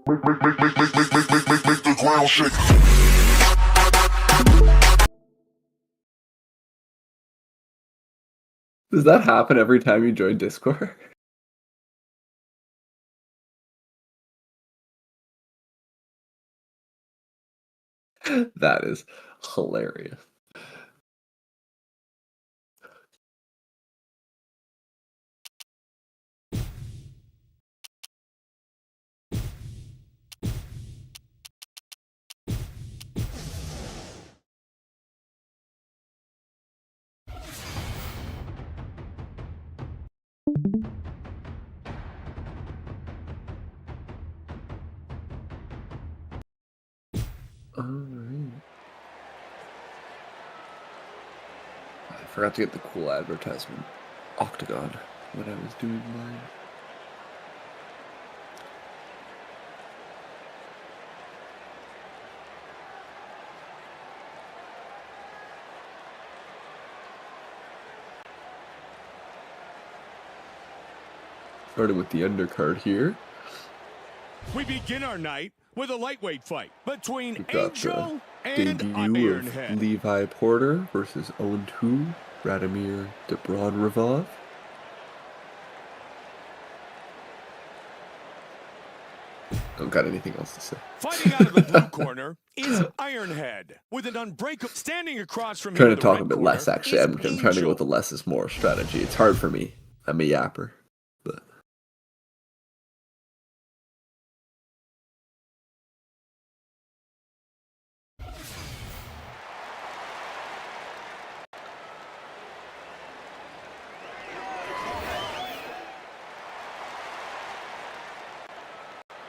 Make the ground shake. Does that happen every time you join Discord? That is hilarious. Alright. I forgot to get the cool advertisement. Octagon when I was doing mine. Starting with the undercard here. We begin our night with a lightweight fight between We've got Angel the and debut of Ironhead. Levi Porter versus 0-2 Radomir Dobronravov. Don't got anything else to say. Fighting out of the blue corner is Ironhead with an unbreakable standing across from him. Trying to in the talk red a bit corner less, actually. is I'm trying to go Angel. with the less is more strategy. It's hard for me. I'm a yapper. But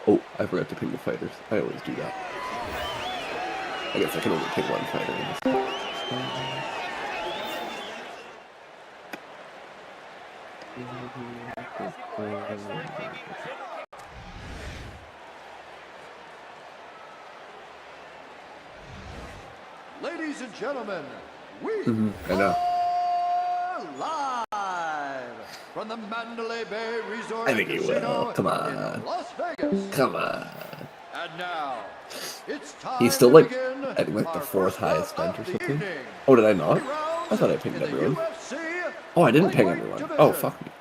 oh, I forgot to pick the fighters. I always do that. I guess I can only pick one fighter in this. Ladies and gentlemen, we I know. are live from the Mandalay Bay Resort I think he Casino will. Come in on. Las Vegas. Come on. And now, it's time He's still to like, begin I think like the our fourth first highest bout spent or of the something. evening. Oh, did I not? 3 rounds I thought I pinged in the everyone. UFC Oh, I didn't ping lightweight everyone. division. Oh, fuck me.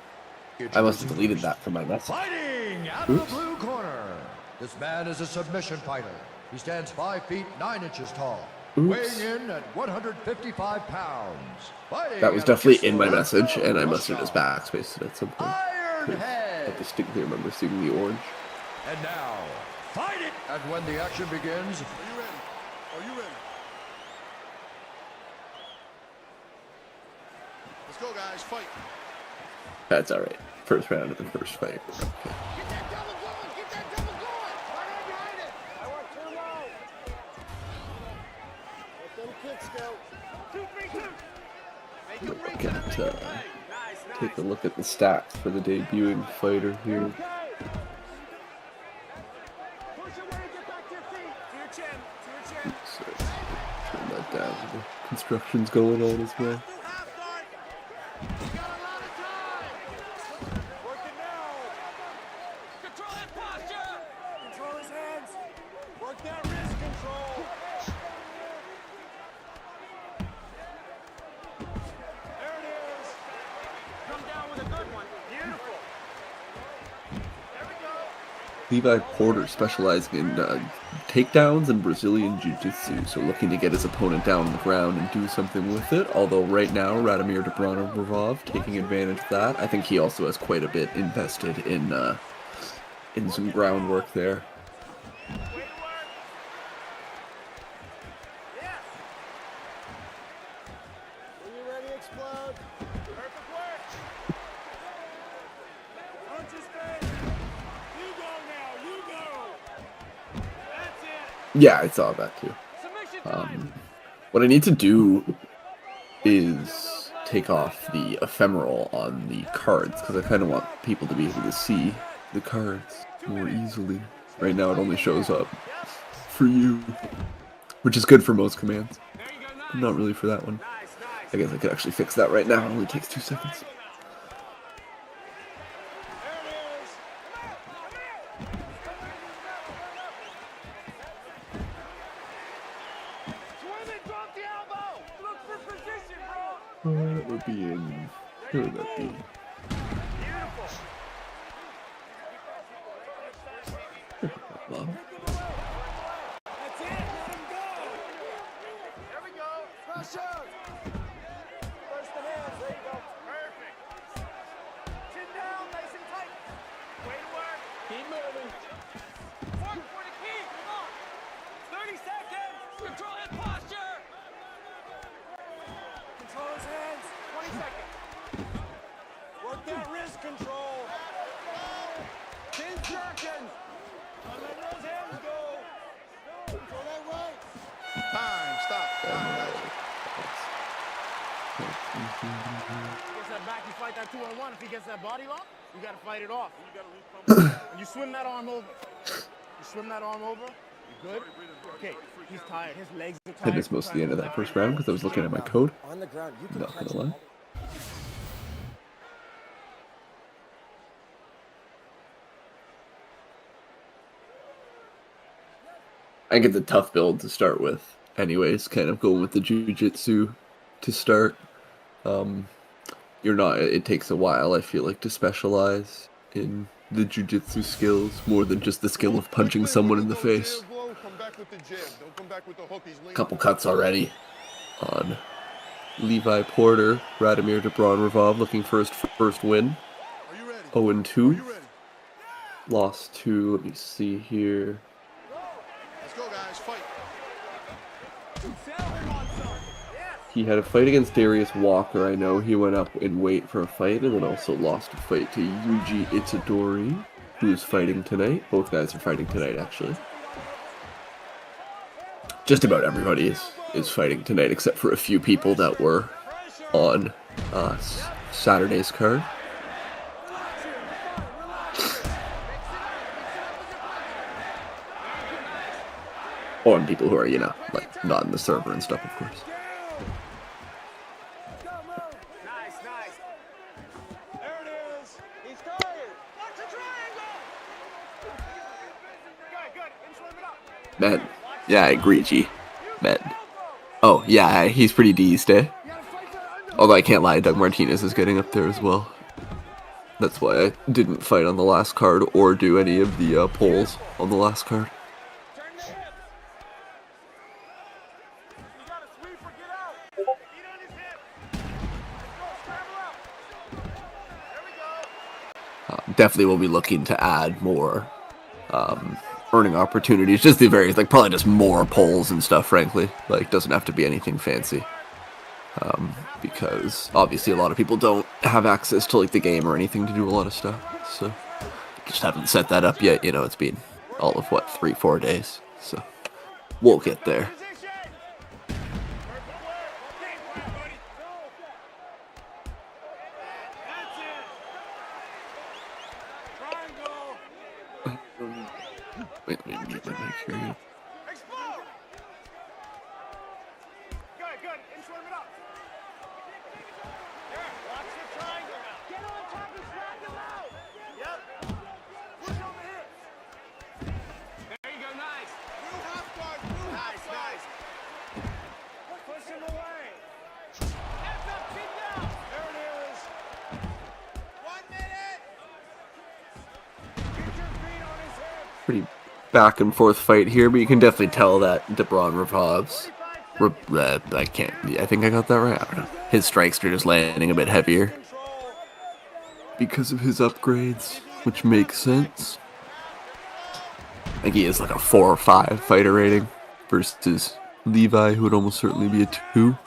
I must have deleted that from my message. Fighting out of the Oops. blue corner. This man is a submission fighter. He stands 5 feet 9 inches tall, Oops. weighing in at 155 pounds. Fighting That was out of definitely in my Moscow, message, and I must have just Russia. backspaced it at some point. I Ironhead. distinctly remember seeing the orange. And now, fight it! And when the action begins, Are you ready? Are you ready? Let's go, guys. Fight. That's alright. First round of the first fight. Okay. Get that double going. Get that double going. Right on behind it. I want too low. Let them kicks go. 2-3-2. Make it ring to the ring to play. Nice. Take a look at the stats for the debuting fighter here. Push away and get back to your feet. To your chin. To your chin. So, turn that down. The construction's going on as well. Through half guard. You got a lot of time. Working now. Control that posture. Control his hands. Work that wrist control. There it is. Come down with a good one. Beautiful. There we go. Levi Porter specializing in takedowns and Brazilian Jiu-Jitsu, so looking to get his opponent down on the ground and do something with it, although right now Radomir Dobronravov taking advantage of that. I think he also has quite a bit invested in some groundwork there. Way to work. Yes. When you're ready, explode. Perfect work. Punch his face. You go now. You go. That's it. Yeah, I saw that too. Submission time. What I need to do is take off the ephemeral on the cards, because I kind of want people to be able to see the cards more easily. Right now it only shows up for you, which is good for most commands, There you go. Nice. but not really for that one. Nice. I guess I could actually fix that right now. It only takes 2 seconds. There it is. Come here. would be in. Who would that be? Well, That's it. Let him go. There we go. Pressure. First the hands. There you go. Perfect. Chin down, nice and tight. Way to work. Keep moving. Work for the key. Come on. 30 seconds. Control his posture. Control his hands. 20 seconds. Work that wrist control. 10 seconds. Don't let those hands go. Control that right. Time. Stop. Gets that back, you fight that 2-on-1. If he gets that body lock, you gotta fight it off. And you swim that arm over. You swim that arm over. You good? Okay, he's tired. His legs are tired. I missed most of the end of that first round because I was looking at my code. On the ground, you can Not catch gonna lie. it. I get the tough build to start with. Anyways, kind of going with the jujitsu to start. You're not. It takes a while, I feel like, to specialize in the jujitsu skills more than just the skill of punching someone in the face. Couple cuts already on Levi Porter, Radomir Dobronravov looking for his first win. 0-2. Lost to, let me see here. Let's go, guys. Fight. He had a fight against Darius Walker, I know. He went up in weight for a fight and then also lost a fight to Yuji Itadori, who is fighting tonight. Both guys are fighting tonight, actually. Just about everybody is fighting tonight, except for a few people that were on Saturday's card. Or on people who are, you know, like, not in the server and stuff, of course. Nice, nice. There it is. He's tired. Watch the triangle. Good. And swim it up. Man, yeah, I agree, G. Man. Oh, yeah, he's pretty deezed, eh? Although I can't lie, Doug Martinez is getting up there as well. That's why I didn't fight on the last card or do any of the polls on the last card. Turn the hips. You gotta sweep or get out. Feet on his hip. Let's go. Scramble out. There we go. Definitely will be looking to add more earning opportunities. Just the various, like, probably just more polls and stuff, frankly. Like, doesn't have to be anything fancy. Because obviously a lot of people don't have access to, like, the game or anything to do a lot of stuff. So, just haven't set that up yet. You know, it's been all of, what, 3-4 days. So, we'll get there. Position. Perfect work. Okay, buddy. That's it. Triangle. Wait, let me mute my mic here. Explode. Good. And swim it up. There. Watch the triangle now. Get on top and slap him out. Yep. Push on the hips. There you go. Nice. Nice. Push him away. Hands up, chin down. There it is. 1 minute. Get your feet on his hips. Pretty back and forth fight here, but you can definitely tell that Dobronravov's, I think I got that right. I don't know. His strikes are just landing a bit heavier because of his upgrades, which makes sense. I think he is like a 4 or 5 fighter rating versus Levi, who would almost certainly be a 2. Hammers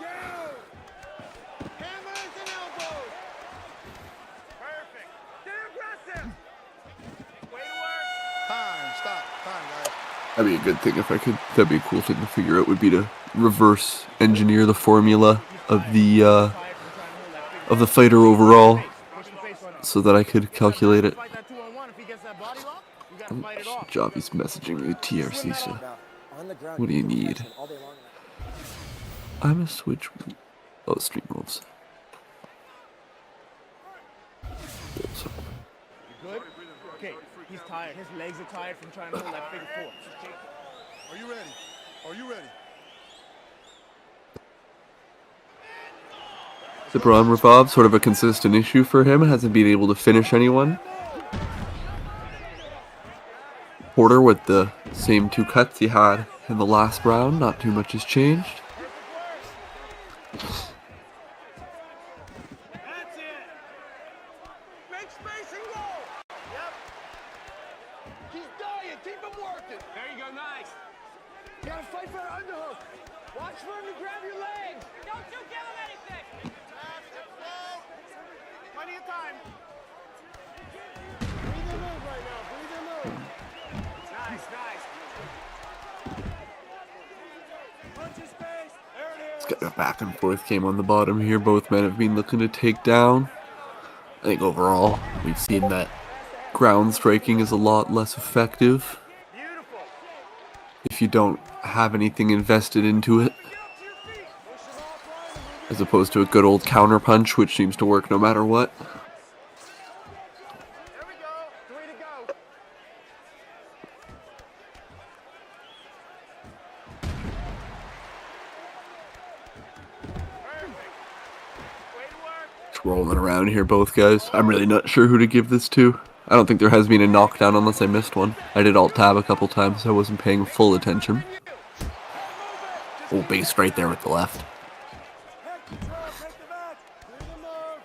and elbows. Perfect. Get aggressive. Way to work. Time. Stop. Time, guys. That'd be a good thing if I could. That'd be a cool thing to figure out. Would be to reverse engineer the formula of the fighter overall, Push the face on him. so that I could calculate it. Fight that 2-on-1. If he gets that body lock, you gotta fight it off. Javi's messaging me TRC, so On the ground, what do you can need? catch him all day long. I'm a switch. Oh, stream rules. So, You good? Okay, he's tired. His legs are tired from trying to hold that figure 4. Are you ready? Are you ready? Dobronravov, sort of a consistent issue for him, hasn't been able to finish anyone. Porter with the same 2 cuts he had in the last round, not too much has changed. That's it. Make space and go. Yep. He's dying. Keep him working. There you go. Nice. You gotta fight for an underhook. Watch for him to grab your legs. Don't you give him anything. Plenty of time. Breathe and move right now. Breathe and move. Nice, nice. Punch his face. There it is. It's got a back and forth game on the bottom here. Both men have been looking to take down. I think overall, we've seen that ground striking is a lot less effective Beautiful. if you don't have anything invested into it, as opposed to a good old counter punch, which seems to work no matter what. There we go. 3 to go. Perfect. Way to work. Just rolling around here, both guys. I'm really not sure who to give this to. I don't think there has been a knockdown unless I missed one. I did alt-tab a couple times, so I wasn't paying full attention. Oh, base right there with the left. Head control. Take the match. Breathe and move.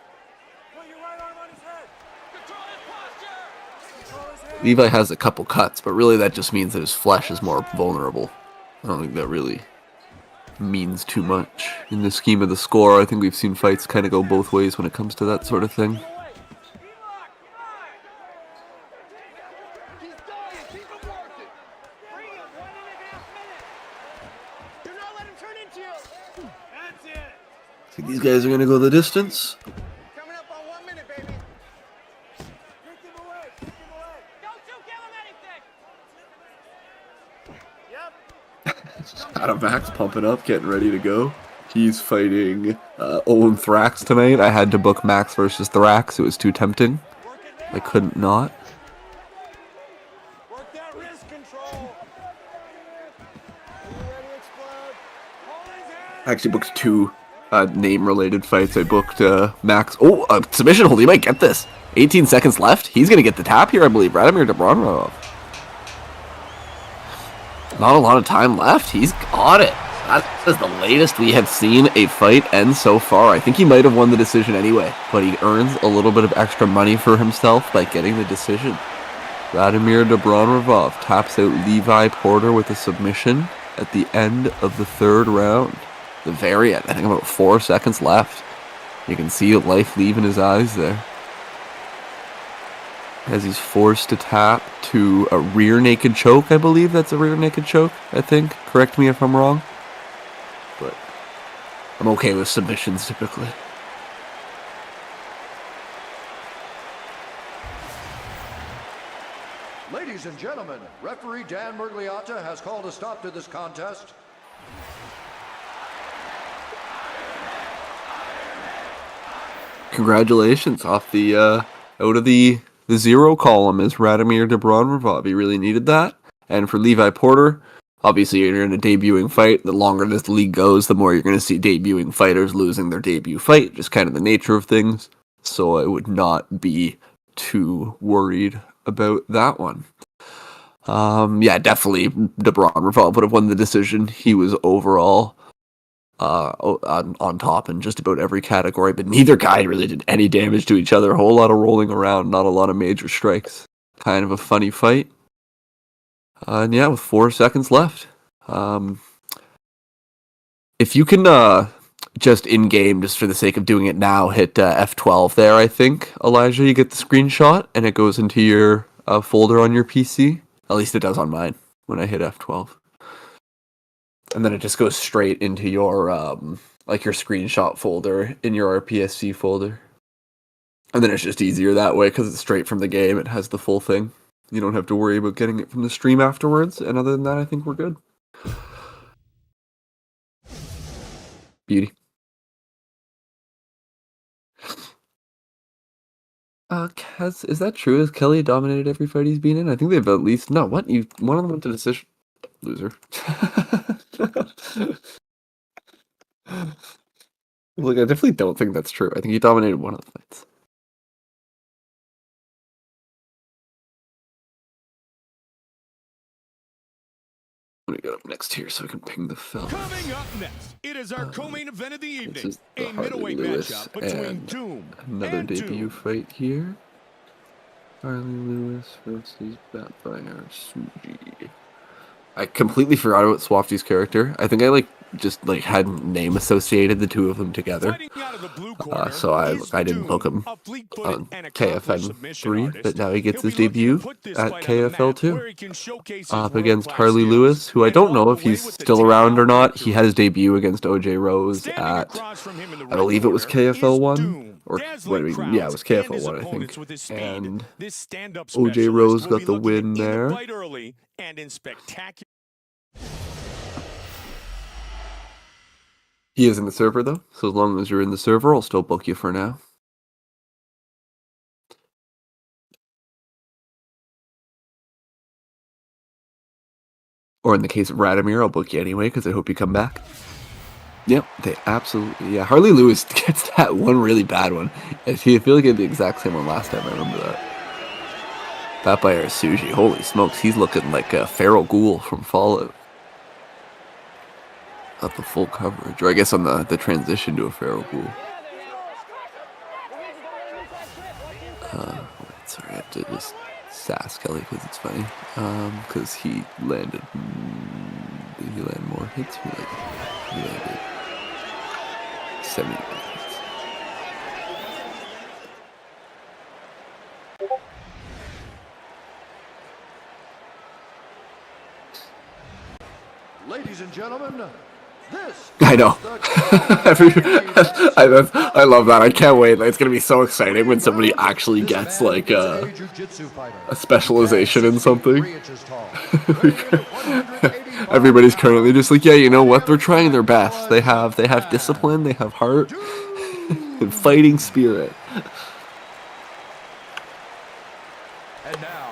Put your right arm on his head. Control his posture. Control his head. Levi has a couple cuts, but really that just means that his flesh is more vulnerable. I don't think that really means too much. In the scheme of the score, I think we've seen fights kind of go both ways when it comes to that sort of thing. He's dying. Keep him working. Bring him 1.5 minutes. Do not let him turn into you. That's it. Think these guys are going to go the distance? Coming up on 1 minute, baby. Kick him away. Kick him away. Don't you give him anything. Yep. Adam Max pumping up, getting ready to go. He's fighting Owen Thrax tonight. I had to book Max versus Thrax. It was too tempting. Work it now. I couldn't not. Work that wrist control. Are you ready to explode? Hold his hand. I actually booked 2 name-related fights. I booked Max. Oh, submission hold. He might get this. 18 seconds left. He's going to get the tap here, I believe. Radomir Dobronravov. Not a lot of time left. He's got it. That is the latest we have seen a fight end so far. I think he might have won the decision anyway, but he earns a little bit of extra money for himself by getting the decision. Radomir Dobronravov taps out Levi Porter with a submission at the end of the 3rd round. The very end. I think about 4 seconds left. You can see life leaving his eyes there, as he's forced to tap to a rear naked choke. I believe that's a rear naked choke, I think. Correct me if I'm wrong. But I'm okay with submissions typically. Ladies and gentlemen, referee Dan Mergliata has called a stop to this contest. Congratulations, off the out of the 0 column is Radomir Dobronravov. He really needed that. And for Levi Porter, obviously you're in a debuting fight. The longer this league goes, the more you're going to see debuting fighters losing their debut fight. Just kind of the nature of things. So I would not be too worried about that one. Yeah, definitely Dobronravov would have won the decision. He was overall on top in just about every category, but neither guy really did any damage to each other. A whole lot of rolling around, not a lot of major strikes. Kind of a funny fight. And yeah, with 4 seconds left. If you can just in-game, just for the sake of doing it now, hit F12 there, I think, Elijah, you get the screenshot, and it goes into your folder on your PC. At least it does on mine when I hit F12. And then it just goes straight into your like your screenshot folder in your RPSC folder. And then it's just easier that way because it's straight from the game. It has the full thing. You don't have to worry about getting it from the stream afterwards. And other than that, I think we're good. Beauty. Kaz, is that true? Has Kelly dominated every fight he's been in? I think they've at least... No, what? One of them went to decision... Loser. Like, I definitely don't think that's true. I think he dominated one of the fights. Let me get up next here so I can ping the film. Coming up next, it is our co-main event of the This evening. is the A Harley middleweight Lewis matchup between and Doom another and debut Doom. fight here. Harley Lewis versus Batfire Suji. I completely forgot about Swafty's character. I think I just hadn't name associated the two of them together. Fighting out of the blue corner So is I didn't book him Doom, a fleet-footed on and accomplished KFN submission 3, artist. but now he gets He'll his be looking to debut put this at fight on the KFL map 2. where he can showcase his Up against world-class Harley skills Lewis, who I and don't know walk if away he's with the still around or takedown not. victory. He had his debut against OJ Rose Standing at, across from him in the I red believe it was corner KFL is 1, Doom, or dazzling yeah, it crowds was and KFL his 1, I opponents think. with his speed. And This stand-up OJ specialist Rose will got be the looking to win end there. the fight early and in spectacular. He is in the server though, so as long as you're in the server, I'll still book you for now. Or in the case of Radomir, I'll book you anyway because I hope you come back. Yep, they absolutely, yeah. Harley Lewis gets that one really bad one. I feel like he had the exact same one last time, I remember that. That by Suji, holy smokes, he's looking like a feral ghoul from Fallout. Not the full coverage, or I guess on the transition to a feral ghoul. Wait, sorry, I have to just sass Kelly because it's funny. Because he landed, did he land more hits? He landed 70 hits. Ladies and gentlemen, this I know. is the I love that. I can't wait. It's gonna be so exciting when somebody actually gets like a specialization in something. Everybody's currently just like, yeah, you know what? They're trying their best. They have discipline. They have heart and fighting spirit. And now,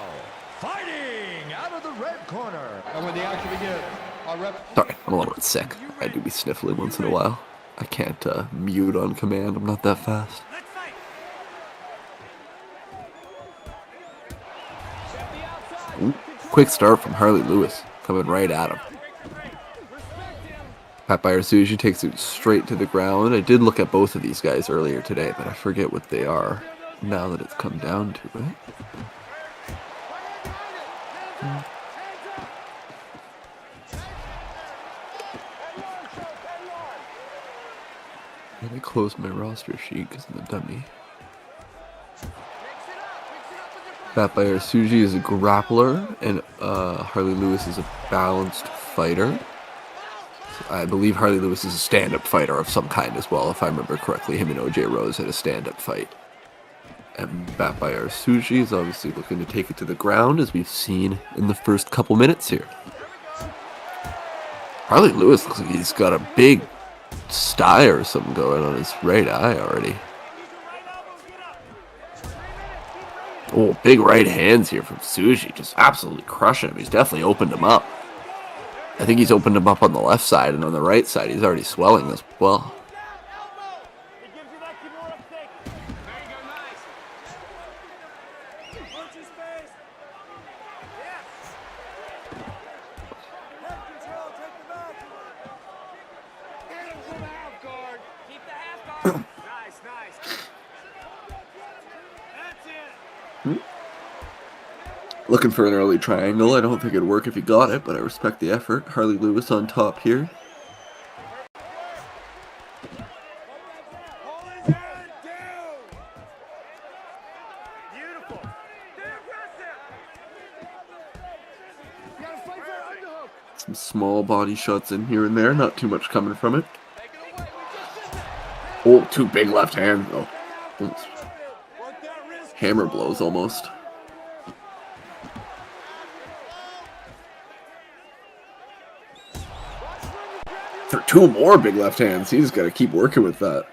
fighting out of the red corner. And when the action begins, our rep. Sorry, I'm a little bit sick. I do be sniffling once in a while. I can't mute on command. I'm not that fast. Ooh, quick start from Harley Lewis, coming right at him. Batfire Suji takes it straight to the ground. I did look at both of these guys earlier today, but I forget what they are now that it's come down to it. Let me close my roster sheet because I'm a dummy. Batfire Suji is a grappler, and Harley Lewis is a balanced fighter. I believe Harley Lewis is a stand-up fighter of some kind as well, if I remember correctly. Him and OJ Rose had a stand-up fight. And Batfire Suji is obviously looking to take it to the ground, as we've seen in the first couple minutes here. Harley Lewis looks like he's got a big sty or something going on his right eye already. Oh, big right hands here from Suji. Just absolutely crushing him. He's definitely opened him up. I think he's opened him up on the left side, and on the right side he's already swelling as well. Looking for an early triangle. I don't think it'd work if he got it, but I respect the effort. Harley Lewis on top here. Some small body shots in here and there. Not too much coming from it. Oh, two big left hands though. Hammer blows almost. For two more big left hands, he's got to keep working with that.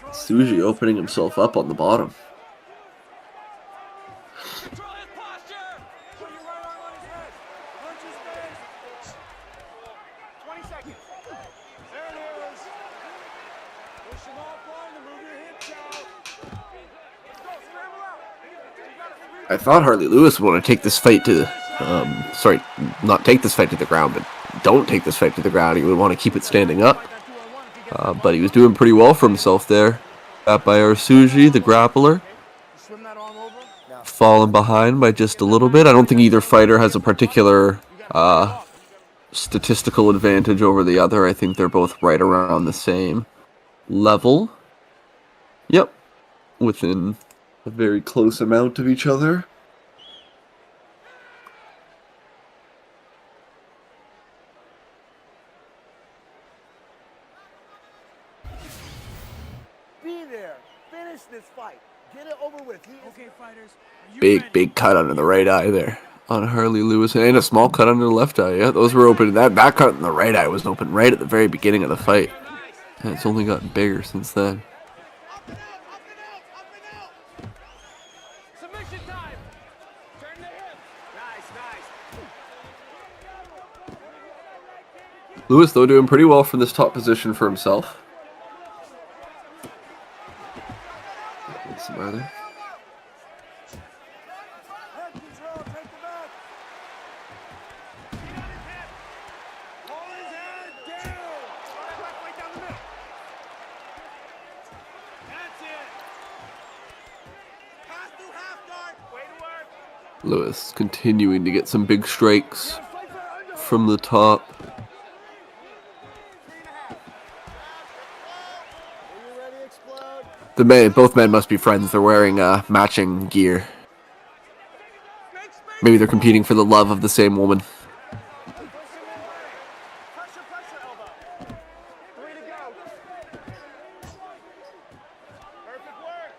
Suji opening himself up on the bottom. I thought Harley Lewis would want to take this fight to, not take this fight to the ground, but don't take this fight to the ground. He would want to keep it standing up. But he was doing pretty well for himself there. Got by Arsuji, the grappler. Falling behind by just a little bit. I don't think either fighter has a particular statistical advantage over the other. I think they're both right around the same level. Yep. Within a very close amount of each other. Be there. Finish this fight. Get it over with. Okay, fighters. Are you Big, ready? big cut under the right eye there on Harley Lewis, and a small cut under the left eye. Yeah, those were open. That cut in the right eye was open right at the very beginning of the fight. And it's only gotten bigger since then. Submission time. Turn the hip. Nice. Lewis, though, doing pretty well from this top position for himself. What's the matter? Head control. Take the back. Hold his head down. Right down the middle. That's it. Pass through half guard. Way to work. Lewis continuing to get some big strikes from the top. Both men must be friends. They're wearing matching gear. Maybe they're competing for the love of the same woman. Pressure, elbow. 3 to go. Perfect work.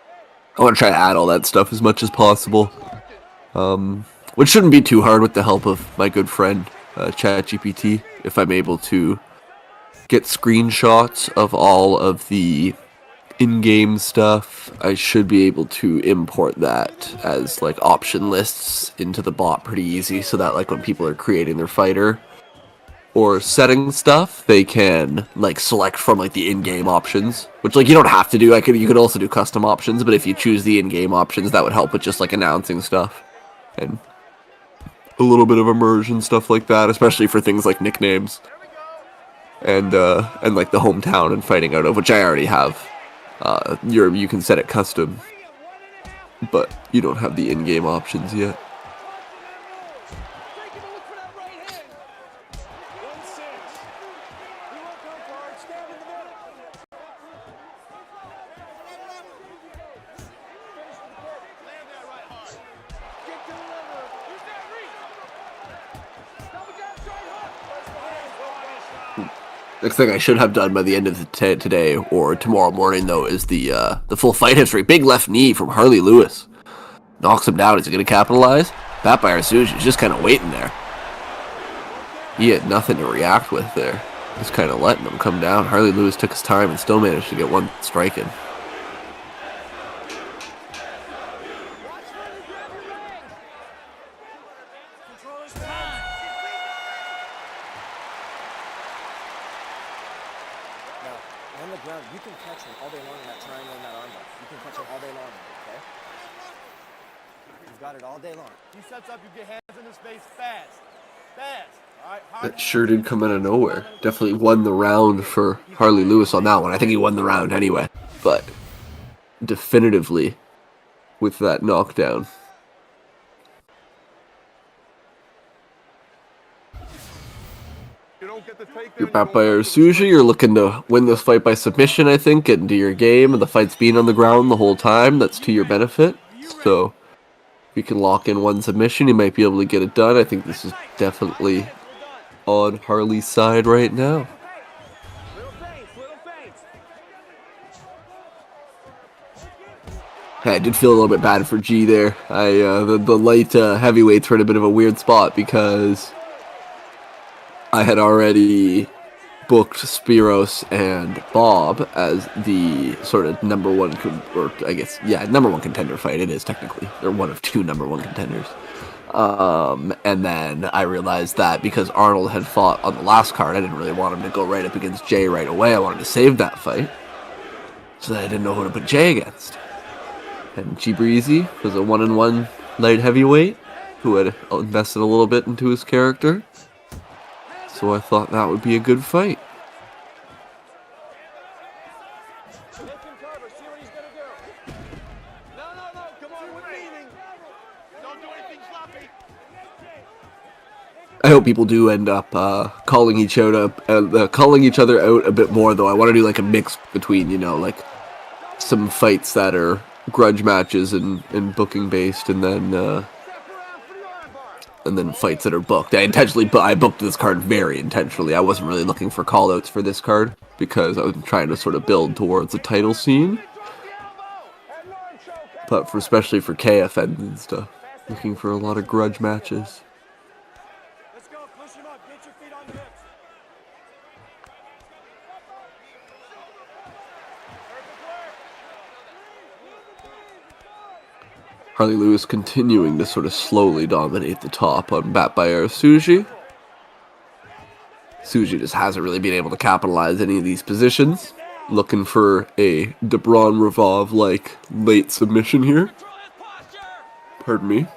I want to try to add all that stuff as much as possible. Which shouldn't be too hard with the help of my good friend, ChatGPT. If I'm able to get screenshots of all of the in-game stuff, I should be able to import that as like option lists into the bot pretty easy, so that like when people are creating their fighter or setting stuff, they can like select from like the in-game options, which like you don't have to do. You could also do custom options, but if you choose the in-game options, that would help with just like announcing stuff and a little bit of immersion, stuff like that, especially for things like nicknames and like the hometown and fighting out of, which I already have. You can set it custom, but you don't have the in-game options yet. Take a look for that right hand. 1-6. He won't come forward. Stand in the middle. Land that right hard. Get to the liver. Use that reach. Double jab, straight hook. Next thing I should have done by the end of today or tomorrow morning, though, is the full fight history. Big left knee from Harley Lewis. Knocks him down. Is he going to capitalize? That by Arsuji. He's just kind of waiting there. He had nothing to react with there. Just kind of letting him come down. Harley Lewis took his time and still managed to get one strike in. Now, on the ground, you can catch him all day long in that triangle and that armbar. You can catch him all day long, okay? You've got it all day long. He sets up, you get hands in his face fast. Fast. All right, That sure did come out of nowhere. Definitely won the round for Harley Lewis on that one. I think he won the round anyway. But definitively with that knockdown. You're back by Arsuji. You're looking to win this fight by submission, I think. Get into your game, and the fight's been on the ground the whole time. That's to your benefit. So if you can lock in one submission, you might be able to get it done. I think this is definitely on Harley's side right now. I did feel a little bit bad for G there. The light heavyweights were in a bit of a weird spot because I had already booked Spiros and Bob as the sort of number one contender fight. It is technically. They're one of two number one contenders. And then I realized that because Arnold had fought on the last card, I didn't really want him to go right up against Jay right away. I wanted to save that fight so that I didn't know who to put Jay against. And G Breezy was a 1-1 light heavyweight who had invested a little bit into his character. So I thought that would be a good fight. Make him cover. See what he's going to do. No. Come on. We're leaving. Don't do anything sloppy. I hope people do end up calling each other out a bit more, though. I want to do like a mix between, you know, like some fights that are grudge matches and booking based, and then fights that are booked. I booked this card very intentionally. I wasn't really looking for callouts for this card because I was trying to sort of build towards a title scene. But especially for KFN and stuff, looking for a lot of grudge matches. Let's go. Push him up. Get your feet on the hips. Harley Lewis continuing to sort of slowly dominate the top on Batbire Tsuji. Tsuji just hasn't really been able to capitalize any of these positions. Looking for a Debron Ravov-like late submission here. Pardon me.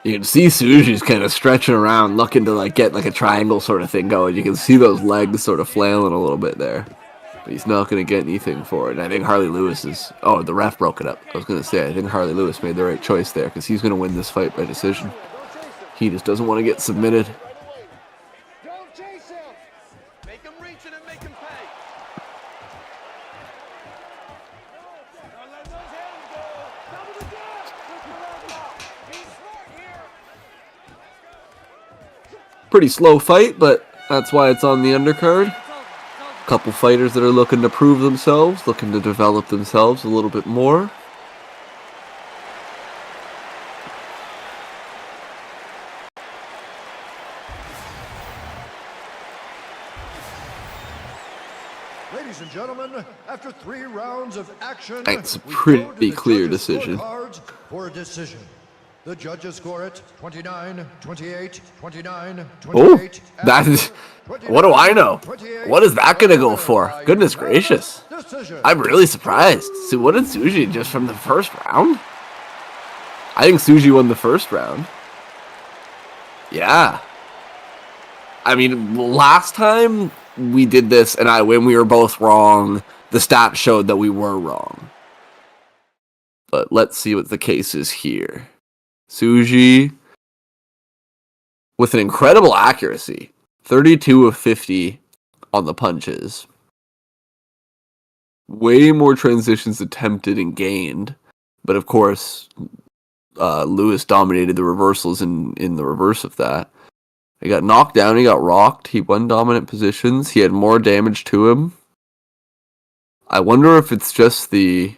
You can see Tsuji's kind of stretching around, looking to like get like a triangle sort of thing going. You can see those legs sort of flailing a little bit there. But he's not going to get anything for it. And I think Harley Lewis is... Oh, the ref broke it up. I was going to say, I think Harley Lewis made the right choice there because he's going to win this fight by decision. He just doesn't want to get submitted. Don't chase him. Make him reach it and make him pay. Don't let those hands go. Double the dip. With the leg lock. Be smart here. Pretty slow fight, but that's why it's on the undercard. Couple fighters that are looking to prove themselves, looking to develop themselves a little bit more. Ladies and gentlemen, after 3 rounds of action, It's a we pretty go to the clear judges' decision. scorecards for a decision. The judges score it 29, 28, 29, 28. Oh, that is... What do I know? What is that going to go for? Goodness gracious. Decision. I'm really surprised. So what did Tsuji just from the first round? I think Tsuji won the first round. Yeah. I mean, last time we did this and when we were both wrong, the stats showed that we were wrong. But let's see what the case is here. Tsuji with an incredible accuracy. 32 of 50 on the punches. Way more transitions attempted and gained. But of course, Lewis dominated the reversals in the reverse of that. He got knocked down, he got rocked, he won dominant positions, he had more damage to him. I wonder if it's just the...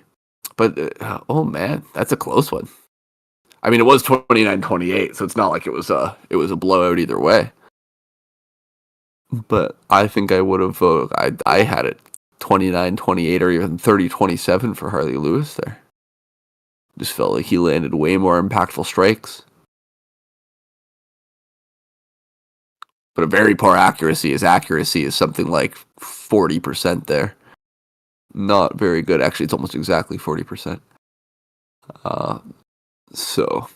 But, oh man, that's a close one. I mean, it was 29-28, so it's not like it was a blowout either way. But I think I would have... I had it 29-28 or even 30-27 for Harley Lewis there. Just felt like he landed way more impactful strikes. But a very poor accuracy. His accuracy is something like 40% there. Not very good. Actually, it's almost exactly 40%. So,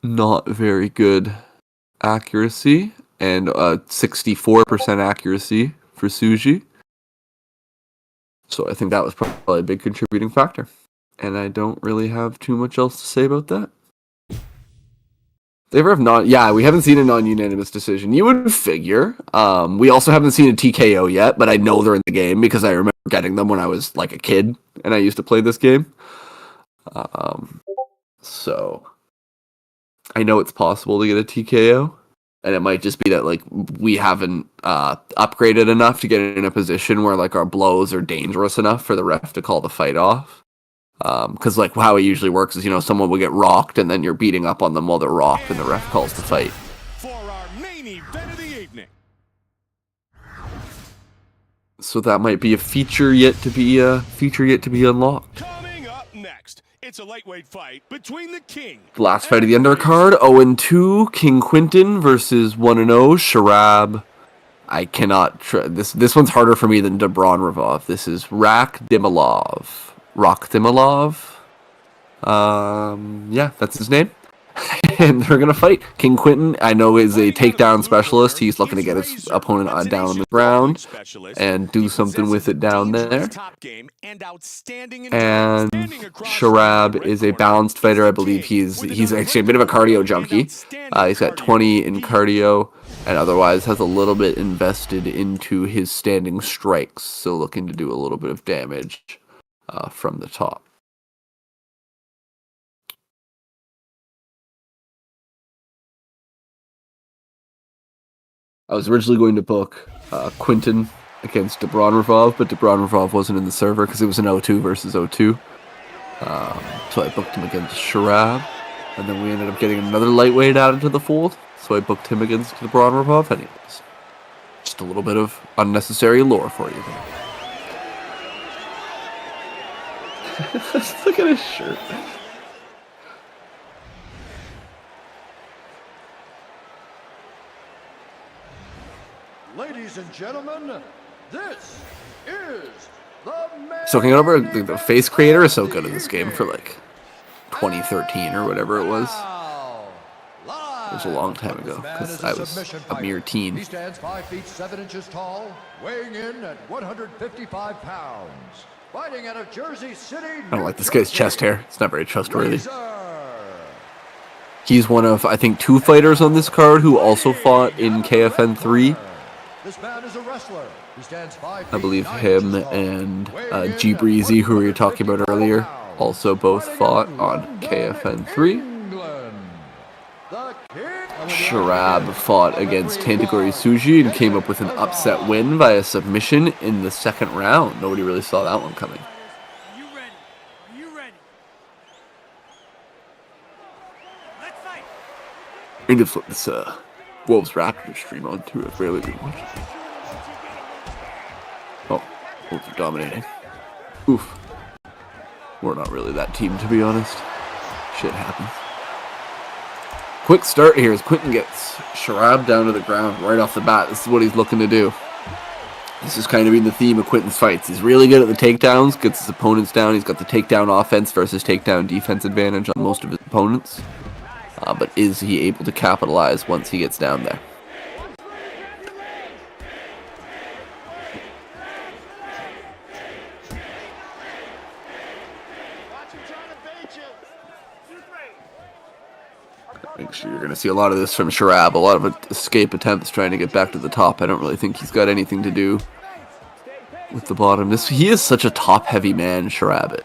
not very good accuracy. And 64% accuracy for Tsuji. So I think that was probably a big contributing factor. And I don't really have too much else to say about that. They ever have we haven't seen a non-unanimous decision. You would figure. We also haven't seen a TKO yet, but I know they're in the game because I remember getting them when I was like a kid and I used to play this game. So I know it's possible to get a TKO, and it might just be that like we haven't upgraded enough to get in a position where like our blows are dangerous enough for the ref to call the fight off. Because like how it usually works is, you know, someone will get rocked and then you're beating up on them while they're rocked and the ref calls the fight. For our main event of the evening. So that might be a feature yet to be unlocked. Coming up next, It's a lightweight fight between the King. The last fight of the undercard, 0-2, King Quinton versus 1-0, Sharab. I cannot... This one's harder for me than Dobronravov. This is Rakhimov. Yeah, that's his name. And they're going to fight. King Quinton, I know, is a takedown specialist. He's looking to get his opponent down on the ground and do something with it down there. And Sharab is a balanced fighter. I believe he's actually a bit of a cardio junkie. He's got 20 in cardio and otherwise has a little bit invested into his standing strikes. So looking to do a little bit of damage from the top. I was originally going to book Quinton against Dobronravov, but Dobronravov wasn't in the server because it was an 0-2 versus 0-2. So I booked him against Sharab, and then we ended up getting another lightweight added to the fold, so I booked him against Dobronravov anyways. Just a little bit of unnecessary lore for you there. Look at his shirt. Ladies and gentlemen, this is the Soaking over the face creator is so good in this game for like 2013 or whatever it was. It was a long time ago because I was a mere teen. He stands 5 feet 7 inches tall, weighing in at 155 pounds. Fighting out of Jersey City. I don't like this guy's chest hair. It's not very trustworthy. He's one of, I think, 2 fighters on this card who also fought in KFN 3. This man is a wrestler. He stands 5 I believe feet, 9 him inches tall, and weighing in G at Breezy, who we were talking about earlier, 155 also both pounds. fought on KFN 3. England, the king. Sharab fought against Tantagori Suji and came up with an upset win via submission in the second round. Nobody really saw that one coming. Are you ready? Are you ready? Let's fight. I need to flip this Wolves Raptors stream on too. I've barely been watching. Oh, Wolves are dominating. Oof. We're not really that team, to be honest. Shit happens. Quick start here as Quinton gets Sharab down to the ground right off the bat. This is what he's looking to do. This is kind of been the theme of Quinton's fights. He's really good at the takedowns, gets his opponents down. He's got the takedown offense versus takedown defense advantage on most of his opponents. But is he able to capitalize once he gets down there? Make sure you're going to see a lot of this from Sharab. A lot of escape attempts trying to get back to the top. I don't really think he's got anything to do with the bottom. He is such a top-heavy man, Sharab.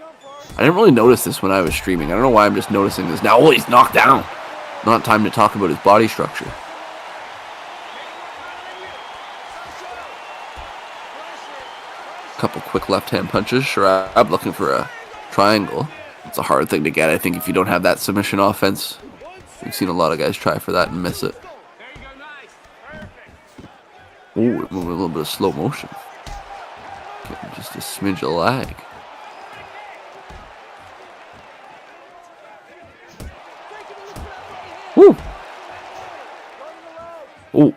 I didn't really notice this when I was streaming. I don't know why I'm just noticing this now. Oh, he's knocked down. Not time to talk about his body structure. Couple quick left-hand punches. Sharab looking for a triangle. It's a hard thing to get, I think, if you don't have that submission offense. We've seen a lot of guys try for that and miss it. Ooh, moving a little bit of slow motion. Getting just a smidge of lag. Woo! Ooh.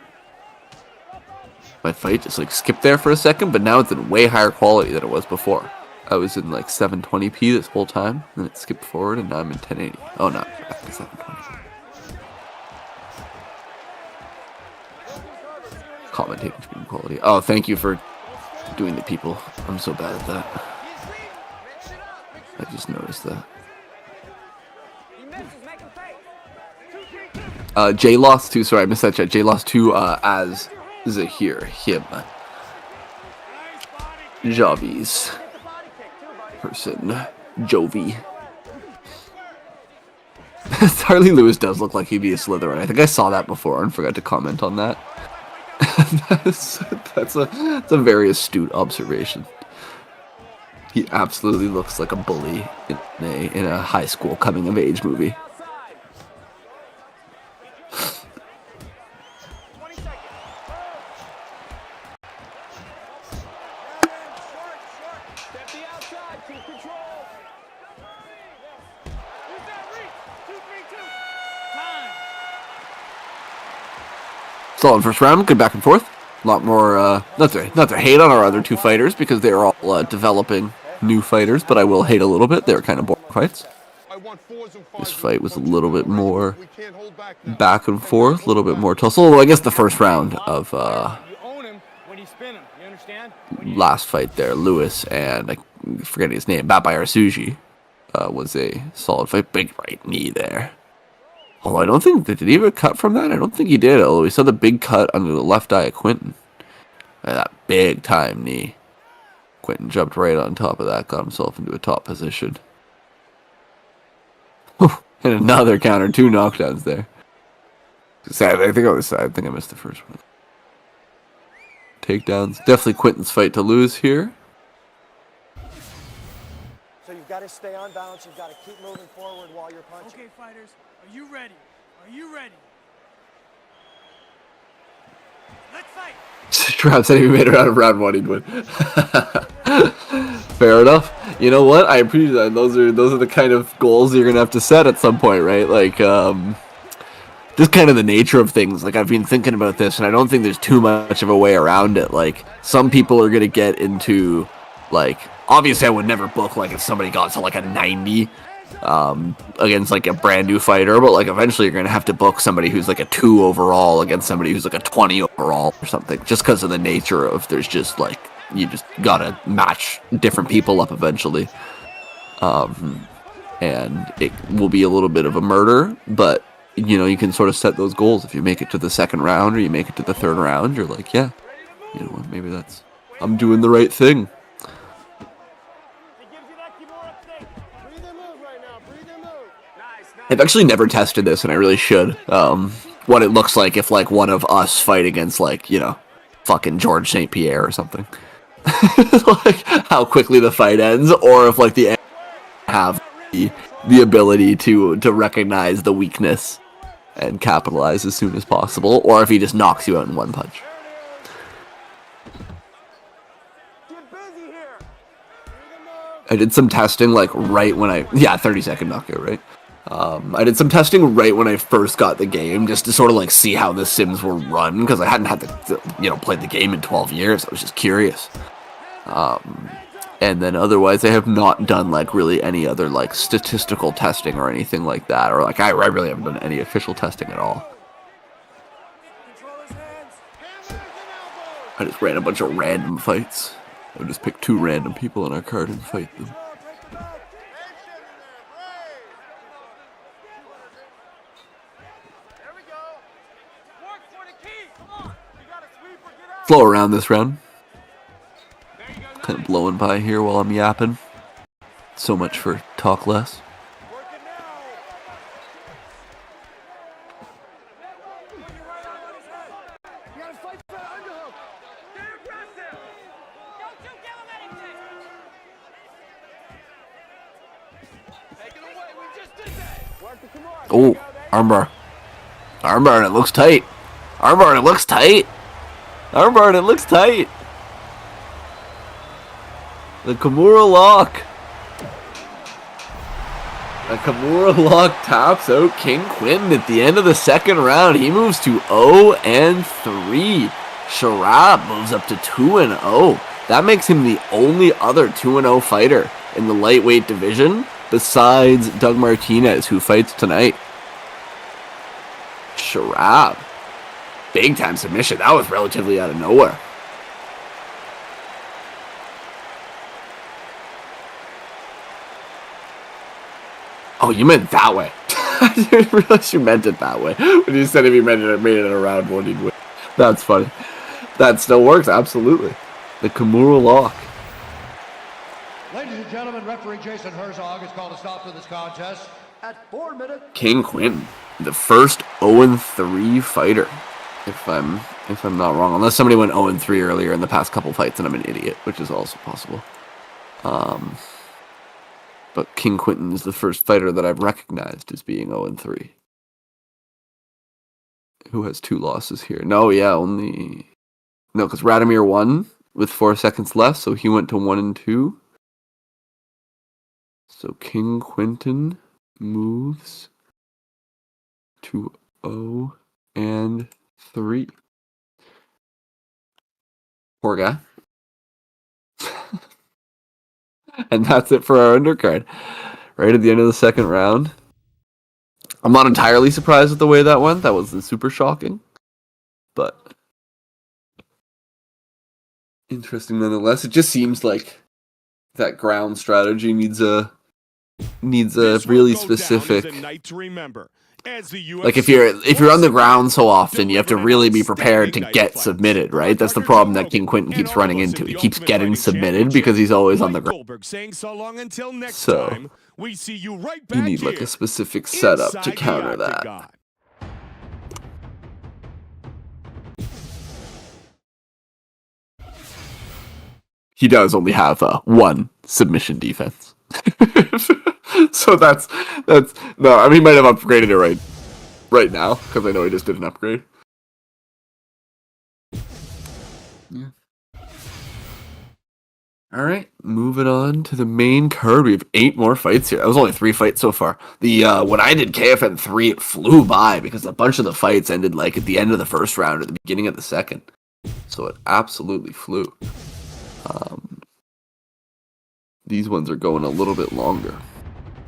My fight just like skipped there for a second, but now it's in way higher quality than it was before. I was in like 720p this whole time, then it skipped forward, and now I'm in 1080. Oh no, back to 720. Commentating screen quality. Oh, thank you for doing the people. I'm so bad at that. I just noticed that. J lost 2. Sorry, I missed that chat. J lost 2 as Zahir. Him. Javi's person. Jovi. Harley Lewis does look like he'd be a Slytherin. I think I saw that before and forgot to comment on that. That's a very astute observation. He absolutely looks like a bully in a high school coming of age movie. Solid first round, good back and forth. A lot more, not to hate on our other two fighters because they are all developing new fighters, but I will hate a little bit. They're kind of boring fights. This fight was a little bit more back and forth, a little bit more tussle. Well, I guess the first round of You own him when you spin him. You understand? last fight there, Lewis and I'm forgetting his name, Babayar Suji, was a solid fight. Big right knee there. Oh, I don't think, did he have a cut from that? I don't think he did, although we saw the big cut under the left eye of Quinton. That big time knee. Quinton jumped right on top of that, got himself into a top position. And another counter, 2 knockdowns there. Sad, I think I missed the first one. Takedowns. Definitely Quinton's fight to lose here. So you've got to stay on balance. You've got to keep moving forward while you're punching. Okay, fighters, are you ready? Are you ready? Let's fight. Trav said if he made it out of round 1, he'd win. Fair enough. You know what? I appreciate that. Those are the kind of goals you're gonna have to set at some point, right? Like, just kind of the nature of things. Like, I've been thinking about this, and I don't think there's too much of a way around it. Like, some people are gonna get into, like, obviously I would never book, like, if somebody got to, like, a 90 against, like, a brand new fighter, but, like, eventually you're gonna have to book somebody who's, like, a 2 overall against somebody who's, like, a 20 overall or something, just because of the nature of there's just, like, you just gotta match different people up eventually. And it will be a little bit of a murder, but, you know, you can sort of set those goals. If you make it to the second round or you make it to the third round, you're like, yeah, you know what, maybe I'm doing the right thing. I've actually never tested this, and I really should. What it looks like if, like, one of us fight against, like, you know, fucking George St. Pierre or something. Like, how quickly the fight ends, or if, like, the have the ability to recognize the weakness and capitalize as soon as possible, or if he just knocks you out in one punch. I did some testing, like, right when 30-second knockout, right? I did some testing right when I first got the game, just to sort of, like, see how the Sims were run, because I hadn't had to, you know, play the game in 12 years. I was just curious. And then otherwise, I have not done, like, really any other, like, statistical testing or anything like that, or, like, I really haven't done any official testing at all. I just ran a bunch of random fights. I would just pick 2 random people on our card and fight them. Flow around this round. Kind of blowing by here while I'm yapping. So much for talk less. Oh, armbar. Armbar, and it looks tight. Armbar, and it looks tight. Armbar, and it looks tight. The Kimura lock. The Kimura lock taps out King Quinton at the end of the second round. He moves to 0-3. Sharab moves up to 2-0. That makes him the only other 2-0 fighter in the lightweight division besides Doug Martinez, who fights tonight. Sharab. Big time submission. That was relatively out of nowhere. Oh, you meant that way. I didn't realize you meant it that way. When you said if you made it a round 1, he'd win. That's funny. That still works, absolutely. The Kimura lock. Ladies and gentlemen, referee Jason Herzog has called a stop to this contest at 4 minutes. King Quinton, the first 0-3 fighter. If I'm not wrong, unless somebody went 0-3 earlier in the past couple fights and I'm an idiot, which is also possible. But King Quinton is the first fighter that I've recognized as being 0-3. Who has 2 losses here? No, because Radomir won with 4 seconds left, so he went to 1-2. So King Quinton moves to 0-3. Poor guy. And that's it for our undercard. Right at the end of the second round. I'm not entirely surprised with the way that went. That wasn't super shocking. But interesting nonetheless. It just seems like that ground strategy needs a really specific, like if you're on the ground so often, you have to really be prepared to get submitted, right? That's the problem that King Quinton keeps running into. He keeps getting submitted because he's always on the ground. So you need like a specific setup to counter that. He does only have one submission defense. So that's no. I mean, he might have upgraded it right now because I know he just did an upgrade. Yeah. All right, moving on to the main card. We have 8 more fights here. That was only 3 fights so far. The when I did KFN 3, it flew by because a bunch of the fights ended like at the end of the first round or the beginning of the second. So it absolutely flew. These ones are going a little bit longer.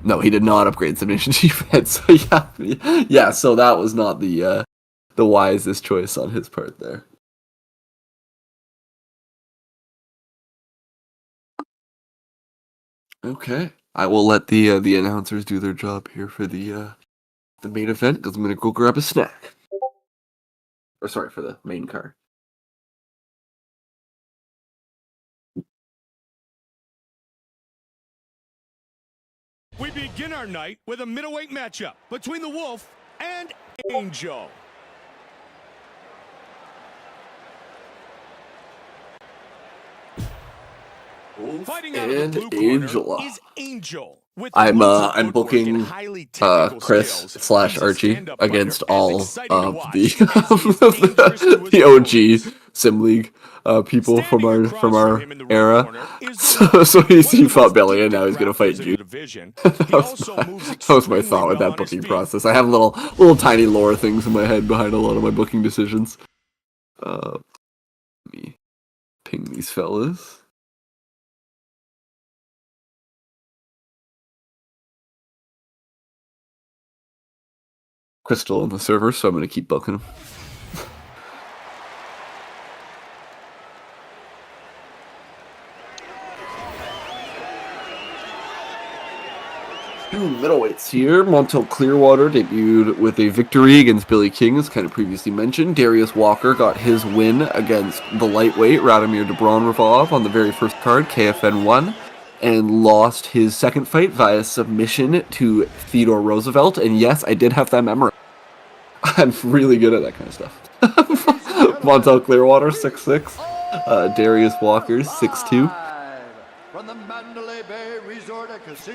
No, he did not upgrade submission defense. So yeah. So that was not the wisest choice on his part there. Okay, I will let the announcers do their job here for the main event because I'm gonna go grab a snack. Or sorry, for the main card. We begin our night with a middleweight matchup between the Wolf and Angel. Wolf Fighting out of the and blue Angel. corner is Angel. I'm booking Chris / Archie against all of the OG Sim League people from our era. So he fought Belly and now he's gonna fight Jude. That was my thought with that booking process. I have little tiny lore things in my head behind a lot of my booking decisions. Let me ping these fellas. Crystal on the server, so I'm going to keep booking him. Two middleweights here. Montel Clearwater debuted with a victory against Billy King, as kind of previously mentioned. Darius Walker got his win against the lightweight Radomir Dobronravov on the very first card, KFN 1, and lost his second fight via submission to Theodore Roosevelt. And yes, I did have that memory. I'm really good at that kind of stuff. Montel Clearwater, 6'6". Darius Walker, 6'2".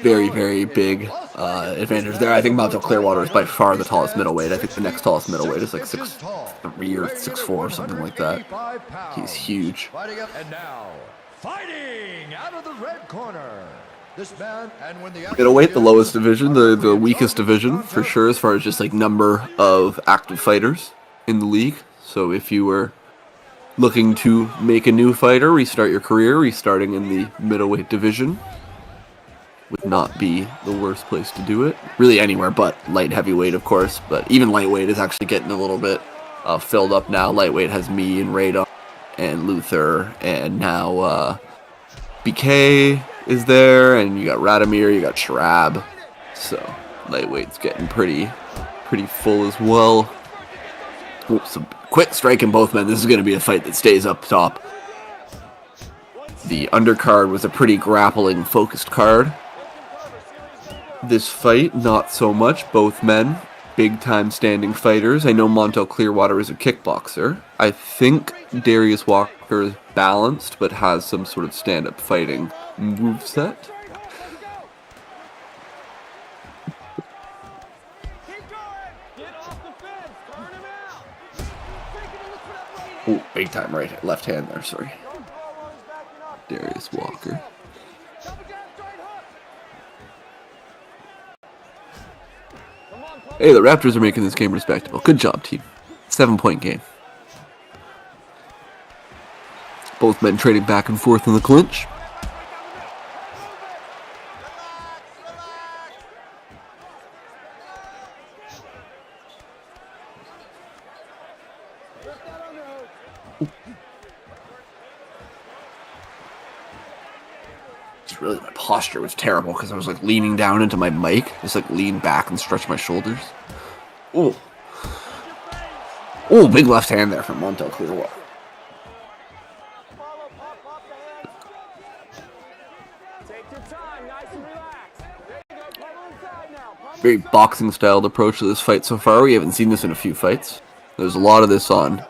Very, very big advantage there. I think Montel Clearwater is by far the tallest middleweight. I think the next tallest middleweight is like 6'3" or 6'4" or something like that. He's huge. And now, fighting out of the red corner. This man, and when the middleweight, the lowest division, the weakest division for sure as far as just like number of active fighters in the league. So if you were looking to make a new fighter, restart your career, restarting in the middleweight division would not be the worst place to do it. Really anywhere but light heavyweight, of course. But even lightweight is actually getting a little bit filled up now. Lightweight has me and Radon and Luther, and now BK is there, and you got Radomir, you got Sharab. So lightweight's getting pretty full as well. Oops, some quick strike in both men. This is going to be a fight that stays up top. The undercard was a pretty grappling focused card. This fight, not so much. Both men, big time standing fighters. I know Montel Clearwater is a kickboxer. I think Darius Walker is balanced, but has some sort of stand-up fighting moveset. Oh, big time left hand there, sorry. Darius Walker. Hey, the Raptors are making this game respectable. Good job, team. 7-point game. Both men trading back and forth in the clinch. Really, my posture was terrible because I was like leaning down into my mic, just like lean back and stretch my shoulders. Oh, big left hand there from Montel Clearwater. Very boxing styled approach to this fight so far. We haven't seen this in a few fights. There's a lot of this on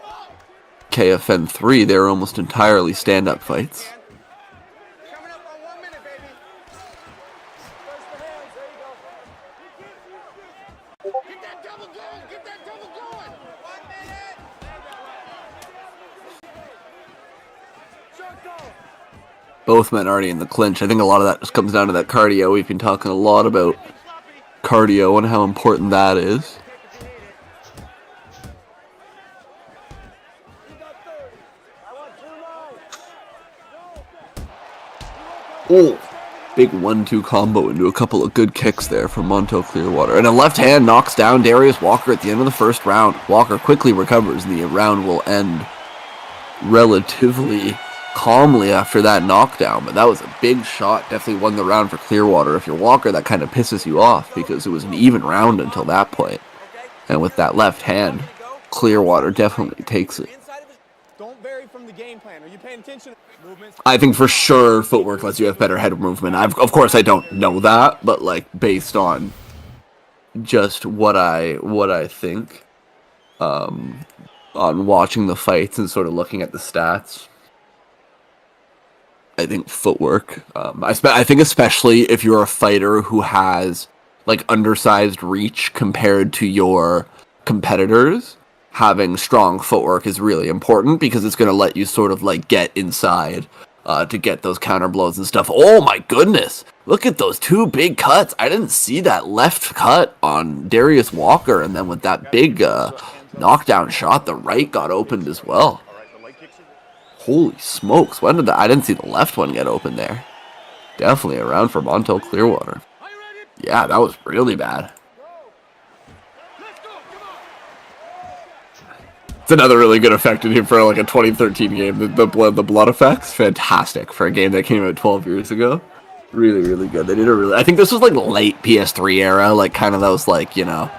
KFN 3. They're almost entirely stand-up fights. Both men already in the clinch. I think a lot of that just comes down to that cardio. We've been talking a lot about cardio and how important that is. Oh, big 1-2 combo into a couple of good kicks there from Montel Clearwater. And a left hand knocks down Darius Walker at the end of the first round. Walker quickly recovers and the round will end relatively calmly after that knockdown, but that was a big shot. Definitely won the round for Clearwater. If you're Walker, that kind of pisses you off because it was an even round until that point. And with that left hand, Clearwater definitely takes it. Don't vary from the game plan. Are you paying attention? I think for sure footwork lets you have better head movement. Of course I don't know that, but like based on just what I think on watching the fights and sort of looking at the stats, I think footwork. I think especially if you're a fighter who has like undersized reach compared to your competitors, having strong footwork is really important because it's going to let you sort of like get inside to get those counter blows and stuff. Oh my goodness! Look at those two big cuts. I didn't see that left cut on Darius Walker, and then with that big knockdown shot, the right got opened as well. Holy smokes, when did that? I didn't see the left one get open there. Definitely a round for Montel Clearwater. Yeah, that was really bad. It's another really good effect in here for like a 2013 game. The blood effects, fantastic for a game that came out 12 years ago. Really, really good. They did a really. I think this was like late PS3 era, like kind of those like, you know,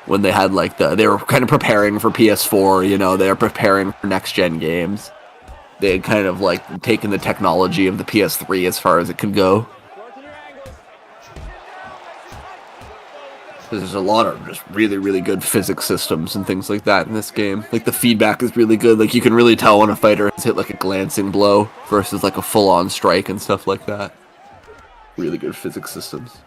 when they had like they were kind of preparing for PS4, you know, they were preparing for next gen games. They had kind of like taken the technology of the PS3 as far as it could go. There's a lot of just really, really good physics systems and things like that in this game. Like the feedback is really good. Like you can really tell when a fighter has hit like a glancing blow versus like a full-on strike and stuff like that. Really good physics systems.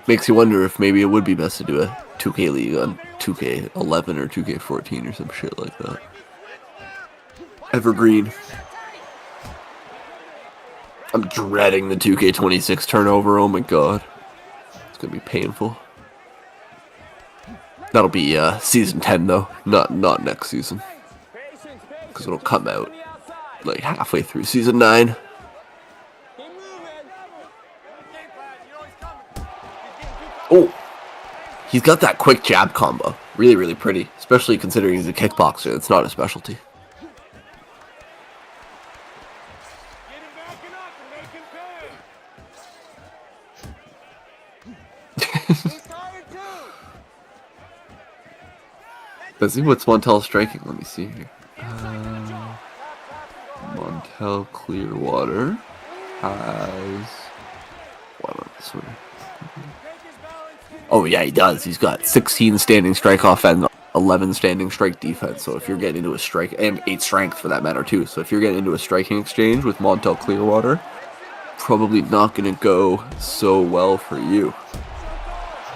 Makes you wonder if maybe it would be best to do a 2K League on 2K11 or 2K14 or some shit like that. Evergreen. I'm dreading the 2K26 turnover, oh my god. It's gonna be painful. That'll be season 10 though, not next season. Because it'll come out like halfway through season 9. Oh, he's got that quick jab combo. Really, really pretty. Especially considering he's a kickboxer. It's not a specialty. Let's see what's Montel striking. Let me see here. Montel Clearwater has... What on this one? Oh yeah, he does. He's got 16 standing strike offense, 11 standing strike defense. So if you're getting into a strike, and 8 strength for that matter too. So if you're getting into a striking exchange with Montel Clearwater, probably not going to go so well for you.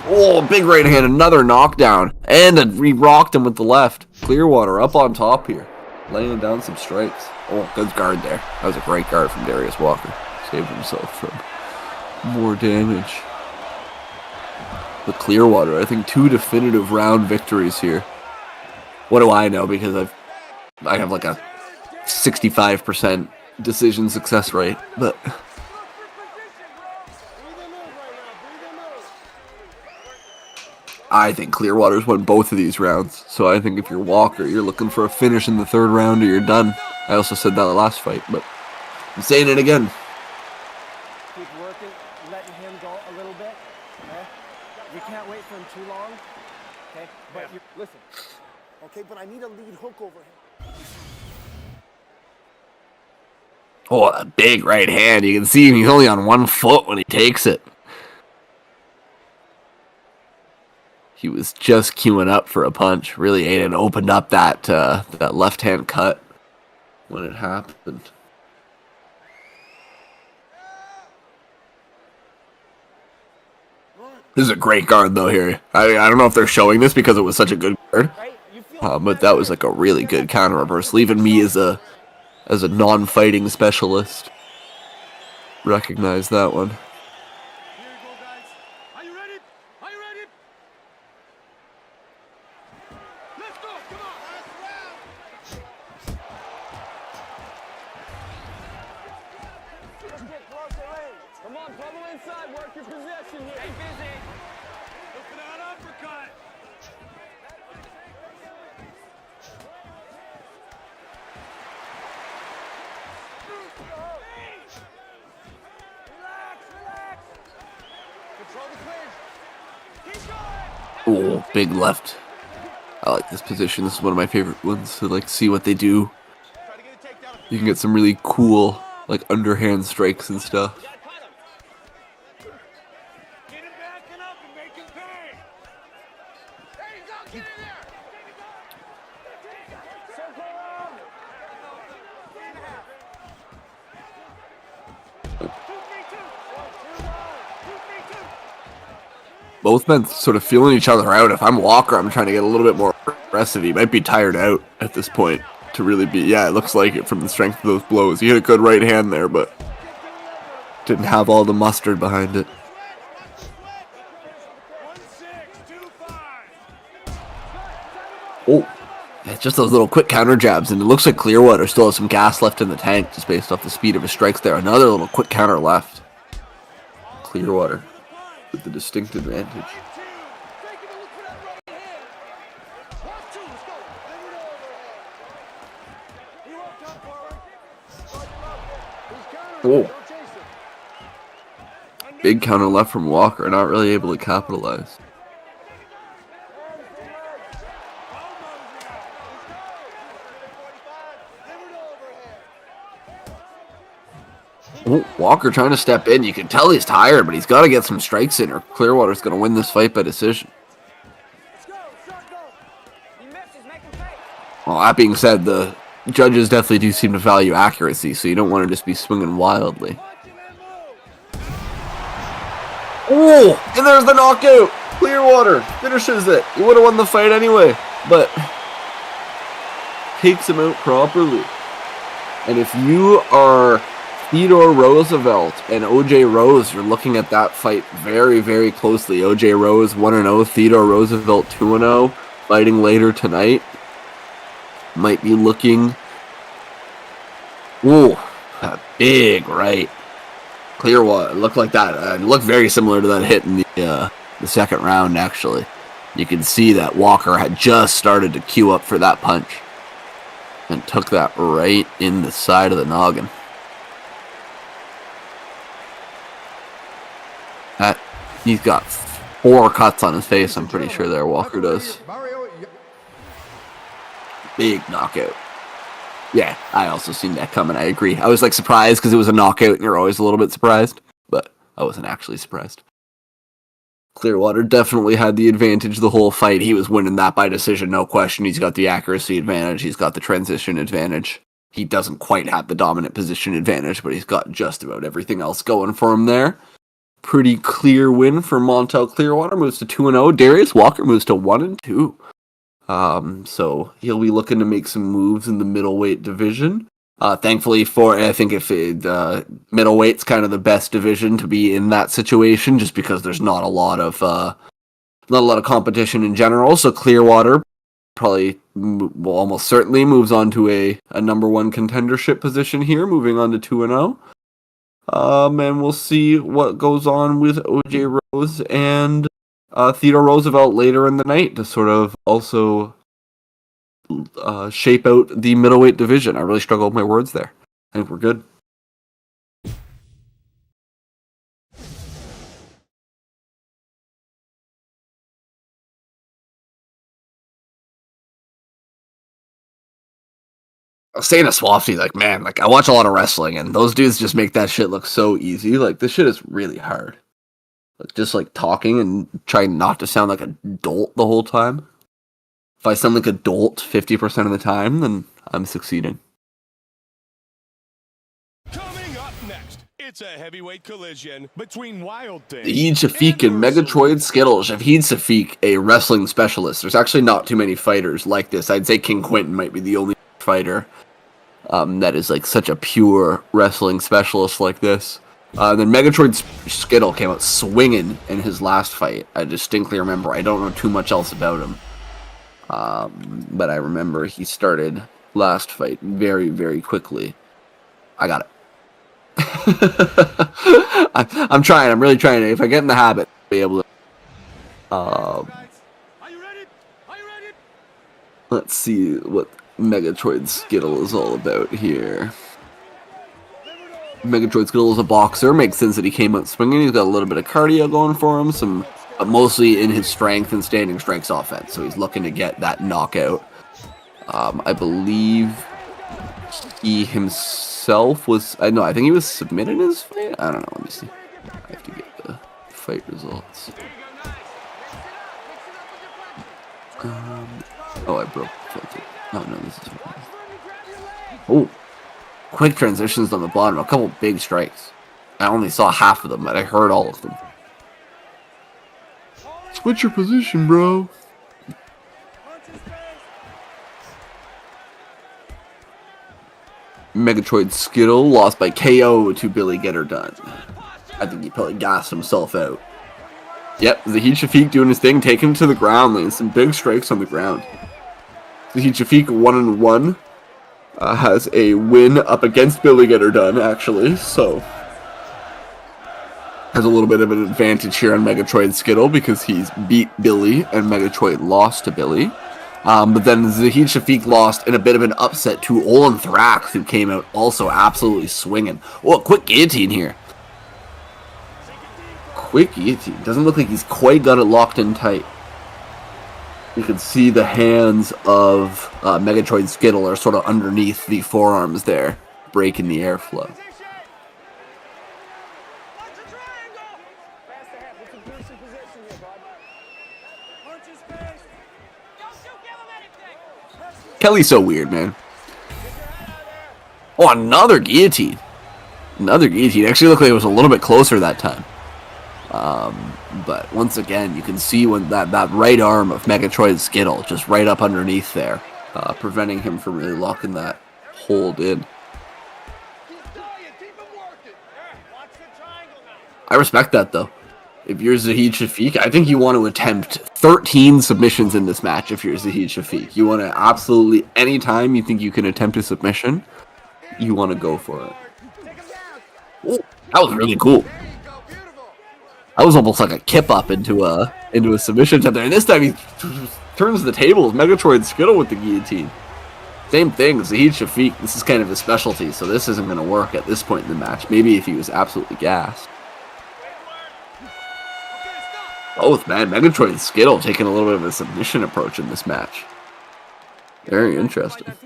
Oh, big right hand, another knockdown. And he rocked him with the left. Clearwater up on top here, laying down some strikes. Oh, good guard there. That was a great guard from Darius Walker. Saved himself from more damage. But Clearwater, I think 2 definitive round victories here. What do I know? Because I have like a 65% decision success rate, but I think Clearwater's won both of these rounds. So I think if you're Walker, you're looking for a finish in the 3rd round or you're done. I also said that last fight, but I'm saying it again. Keep working, letting him go a little bit. Okay? You can't wait for him too long. Okay? But you listen. Okay, but I need a lead hook over him. Oh, a big right hand. You can see him. He's only on 1 foot when he takes it. He was just queuing up for a punch. Really, Aiden opened up that that left-hand cut when it happened. This is a great guard, though, here. I don't know if they're showing this because it was such a good guard. But that was like a really good counter reverse, leaving me as a non-fighting specialist. Recognize that one. Here you go, guys. Are you ready? Are you ready? Let's go. Come on. Let's get close to range. Come on, bubble inside. Work your position here. Stay busy. Look for that uppercut. Oh, big left. I like this position. This is one of my favorite ones to like see what they do. You can get some really cool like underhand strikes and stuff. Get him backing up and make him pay. There you go. Get in there. Circle around. 2-3-2. Both men sort of feeling each other out. If I'm Walker, I'm trying to get a little bit more aggressive. He might be tired out at this point to really be. Yeah, it looks like it from the strength of those blows. He hit a good right hand there, but didn't have all the mustard behind it. 1-6-2-5. Oh, yeah, just those little quick counter jabs, and it looks like Clearwater still has some gas left in the tank just based off the speed of his strikes there. Another little quick counter left. Clearwater with the distinct advantage. Oh, big counter left from Walker, not really able to capitalize. Oh, Walker trying to step in. You can tell he's tired, but he's got to get some strikes in or Clearwater's going to win this fight by decision. Well, that being said, the judges definitely do seem to value accuracy, so you don't want to just be swinging wildly. Oh, and there's the knockout. Clearwater finishes it. He would have won the fight anyway, but takes him out properly. And if you are Theodore Roosevelt and OJ Rose, you're looking at that fight very, very closely. OJ Rose 1-0, Theodore Roosevelt 2-0, fighting later tonight. Might be looking. Ooh, a big right. Clearwater looked like that. It looked very similar to that hit in the second round, actually. You can see that Walker had just started to queue up for that punch and took that right in the side of the noggin. He's got 4 cuts on his face, I'm pretty sure there, Walker does. Big knockout. Yeah, I also seen that coming, I agree. I was like surprised because it was a knockout and you're always a little bit surprised, but I wasn't actually surprised. Clearwater definitely had the advantage the whole fight. He was winning that by decision, no question. He's got the accuracy advantage, he's got the transition advantage. He doesn't quite have the dominant position advantage, but he's got just about everything else going for him there. Pretty clear win for Montel Clearwater. Moves to 2-0. Darius Walker moves to 1-2. So he'll be looking to make some moves in the middleweight division. Thankfully I think if middleweight's kind of the best division to be in that situation, just because there's not a lot of competition in general. So Clearwater probably almost certainly moves on to a number one contendership position here, moving on to 2-0. And we'll see what goes on with OJ Rose and Theodore Roosevelt later in the night to sort of also shape out the middleweight division. I really struggle with my words there. I think we're good. I was saying to Swafty, like, man, like, I watch a lot of wrestling, and those dudes just make that shit look so easy. Like, this shit is really hard. Like, just, like, talking and trying not to sound like a dolt the whole time. If I sound like a dolt 50% of the time, then I'm succeeding. Coming up next, it's a heavyweight collision between Wild Thing Shahid Shafiq and Megatroid Skittle. Shahid Shafiq, a wrestling specialist. There's actually not too many fighters like this. I'd say King Quentin might be the only fighter that is like such a pure wrestling specialist like this. Then Megatroid Skittle came out swinging in his last fight. I distinctly remember. I don't know too much else about him. But I remember he started last fight very, very quickly. I got it. I'm trying. I'm really trying to. If I get in the habit, I'll be able to. Are you ready? Are you ready? Let's see what Megatroid Skittle is all about here. Megatroid Skittle is a boxer. Makes sense that he came out swinging. He's got a little bit of cardio going for him. But mostly in his strength and standing strengths offense. So he's looking to get that knockout. I believe he himself was. I think he was submitted in his fight. I don't know. Let me see. I have to get the fight results. I broke the filter. Oh no, this is wrong. Oh, quick transitions on the bottom. A couple big strikes. I only saw half of them, but I heard all of them. Switch your position, bro. Megatroid Skittle lost by KO to Billy Get Her Done. I think he probably gassed himself out. Yep, Zahid Shafiq doing his thing, taking him to the ground, laying some big strikes on the ground. Zahid Shafiq 1-1 has a win up against Billy Get Her Done, actually, so has a little bit of an advantage here on Megatroid Skittle because he's beat Billy and Megatroid lost to Billy. But then Zahid Shafiq lost in a bit of an upset to Olin Thrax, who came out also absolutely swinging. Oh, a quick guillotine here. Quick guillotine. Doesn't look like he's quite got it locked in tight. You can see the hands of Megatroid Skittle are sort of underneath the forearms there, breaking the airflow. Kelly's so weird, man. Oh, another guillotine. Another guillotine. Actually looked like it was a little bit closer that time. But once again, you can see when that right arm of Megatroid Skittle just right up underneath there, preventing him from really locking that hold in. I respect that, though. If you're Zahid Shafiq, I think you want to attempt 13 submissions in this match if you're Zahid Shafiq. You want to absolutely, anytime you think you can attempt a submission, you want to go for it. Ooh, that was really cool. That was almost like a kip up into a submission attempt there. And this time he turns the tables. Megatroid Skittle with the guillotine. Same thing, Zahid Shafiq. This is kind of his specialty, so this isn't going to work at this point in the match. Maybe if he was absolutely gassed. Both, man. Megatroid and Skittle taking a little bit of a submission approach in this match. Very interesting. If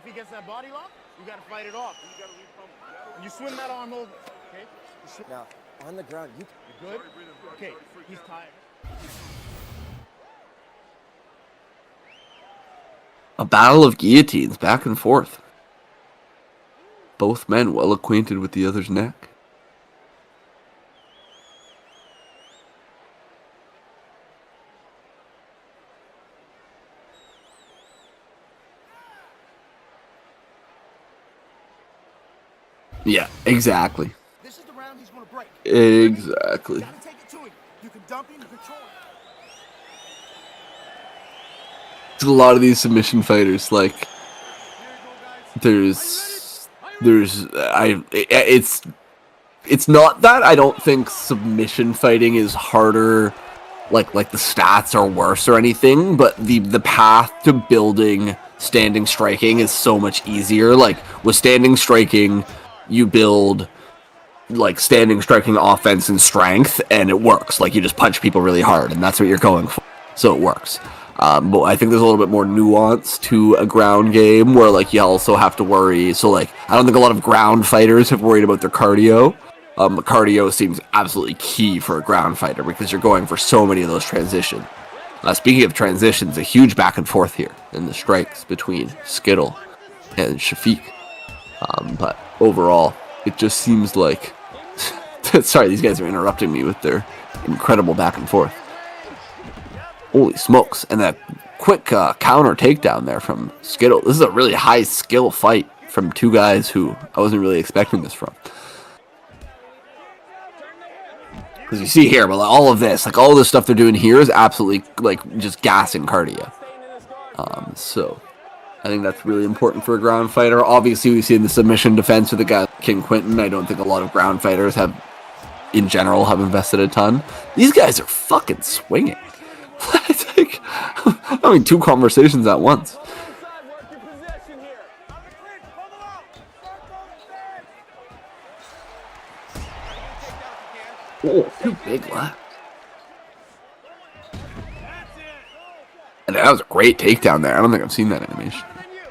he gets that body lock, you gotta fight it off. You swing that arm over. Okay? Now, on the ground, you good? Okay, he's tired. A battle of guillotines, back and forth. Both men well acquainted with the other's neck. Yeah, exactly. This is the round he's going to break. Exactly. Gotta take it to him. You can dump him, you control him. A lot of these submission fighters, like, it's not that I don't think submission fighting is harder, like the stats are worse or anything, but the path to building standing striking is so much easier. Like, with standing striking, you build like standing striking offense and strength, and it works. Like, you just punch people really hard, and that's what you're going for, so it works. But I think there's a little bit more nuance to a ground game where, like, you also have to worry. So, like, I don't think a lot of ground fighters have worried about their cardio. Cardio seems absolutely key for a ground fighter because you're going for so many of those transitions. Speaking of transitions, a huge back and forth here in the strikes between Skittle and Shafiq. But overall, it just seems like... Sorry, these guys are interrupting me with their incredible back and forth. Holy smokes. And that quick counter takedown there from Skittle. This is a really high skill fight from two guys who I wasn't really expecting this from. Because you see here, but all of this, like all this stuff they're doing here is absolutely like just gassing cardio. So I think that's really important for a ground fighter. Obviously, we've seen the submission defense with the guy King Quinton. I don't think a lot of ground fighters have, in general, have invested a ton. These guys are fucking swinging. It's like, I mean, two conversations at once. Oh, two big lefts. And that was a great takedown there. I don't think I've seen that animation.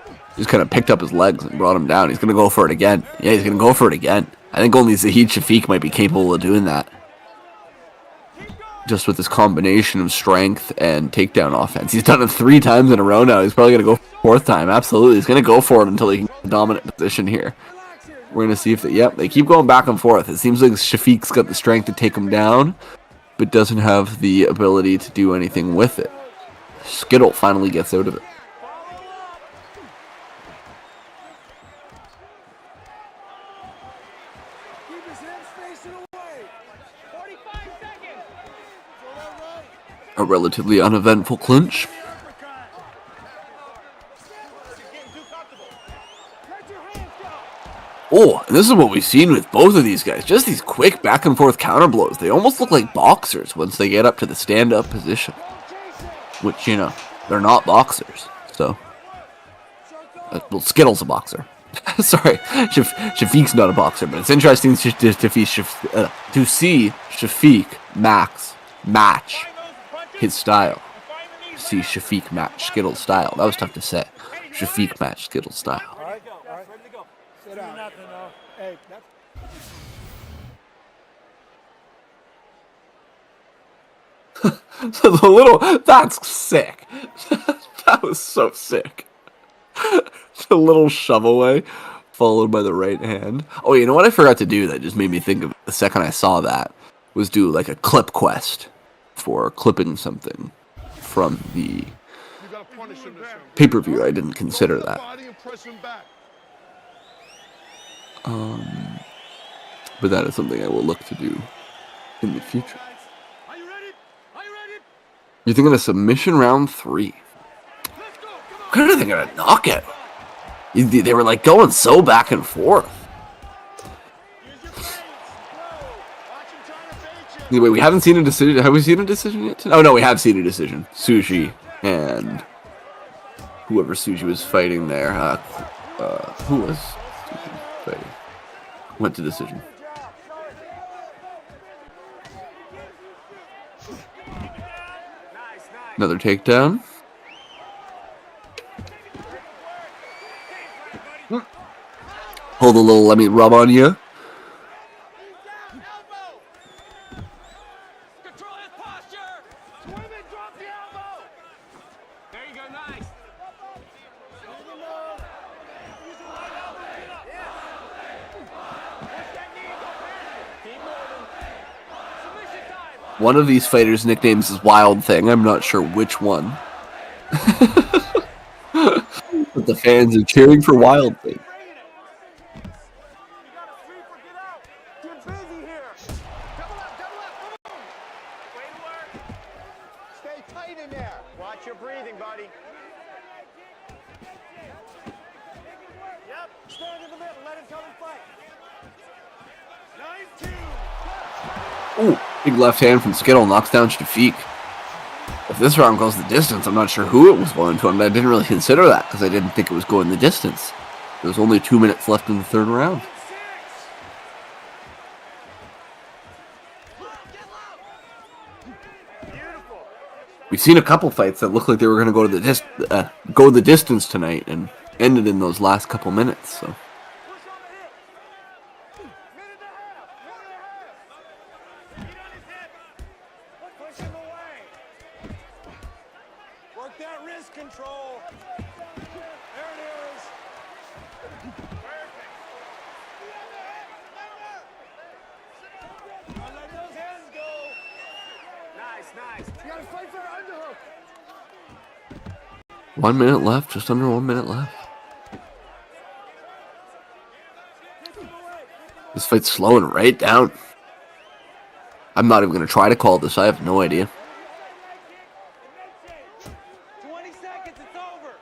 He just kind of picked up his legs and brought him down. He's going to go for it again. Yeah, he's going to go for it again. I think only Zahid Shafiq might be capable of doing that. Just with this combination of strength and takedown offense. He's done it 3 times in a row now. He's probably going to go 4th time. Absolutely. He's going to go for it until he can get the dominant position here. We're going to see if they keep going back and forth. It seems like Shafiq's got the strength to take him down, but doesn't have the ability to do anything with it. Skittle finally gets out of it. Keep his hands facing away. 45 seconds. A relatively uneventful clinch. Oh, and this is what we've seen with both of these guys. Just these quick back and forth counter blows. They almost look like boxers once they get up to the stand-up position. Which, you know, they're not boxers. So, well, Skittle's a boxer. Sorry, Shafiq's not a boxer, but it's interesting to see Shafiq match his style. See Shafiq match Skittle's style. That was tough to say. Shafiq match Skittle's style. All right, ready to go. Sit down. Hey, That's sick. That was so sick. The little shove away, followed by the right hand. Oh, you know what I forgot to do that just made me think of it the second I saw that? Was do like a clip quest for clipping something from the pay-per-view. I didn't consider that. But that is something I will look to do in the future. You're thinking of submission round 3. I'm kind of thinking of knockout. They were like going so back and forth. Anyway, we haven't seen a decision. Have we seen a decision yet? Oh no, we have seen a decision. Suji and whoever Suji was fighting there. Who was Suji fighting? Went to decision. Another takedown. Hold a little, let me rub on you. Control his posture. Women, drop the elbow. There you go, nice. One of these fighters' nicknames is Wild Thing. I'm not sure which one. But the fans are cheering for Wild Thing. Ooh, big left hand from Skittle knocks down Shafiq. If this round goes the distance, I'm not sure who it was going to. I didn't really consider that because I didn't think it was going the distance. There was only 2 minutes left in the third round. We've seen a couple fights that looked like they were going to go to the distance tonight and ended in those last couple minutes. So. Work that wrist control. There it is. Don't let those hands go. Nice. You gotta fight for the underhook. 1 minute left, just under 1 minute left. This fight's slowing right down. I'm not even going to try to call this. I have no idea. 20 seconds, it's over.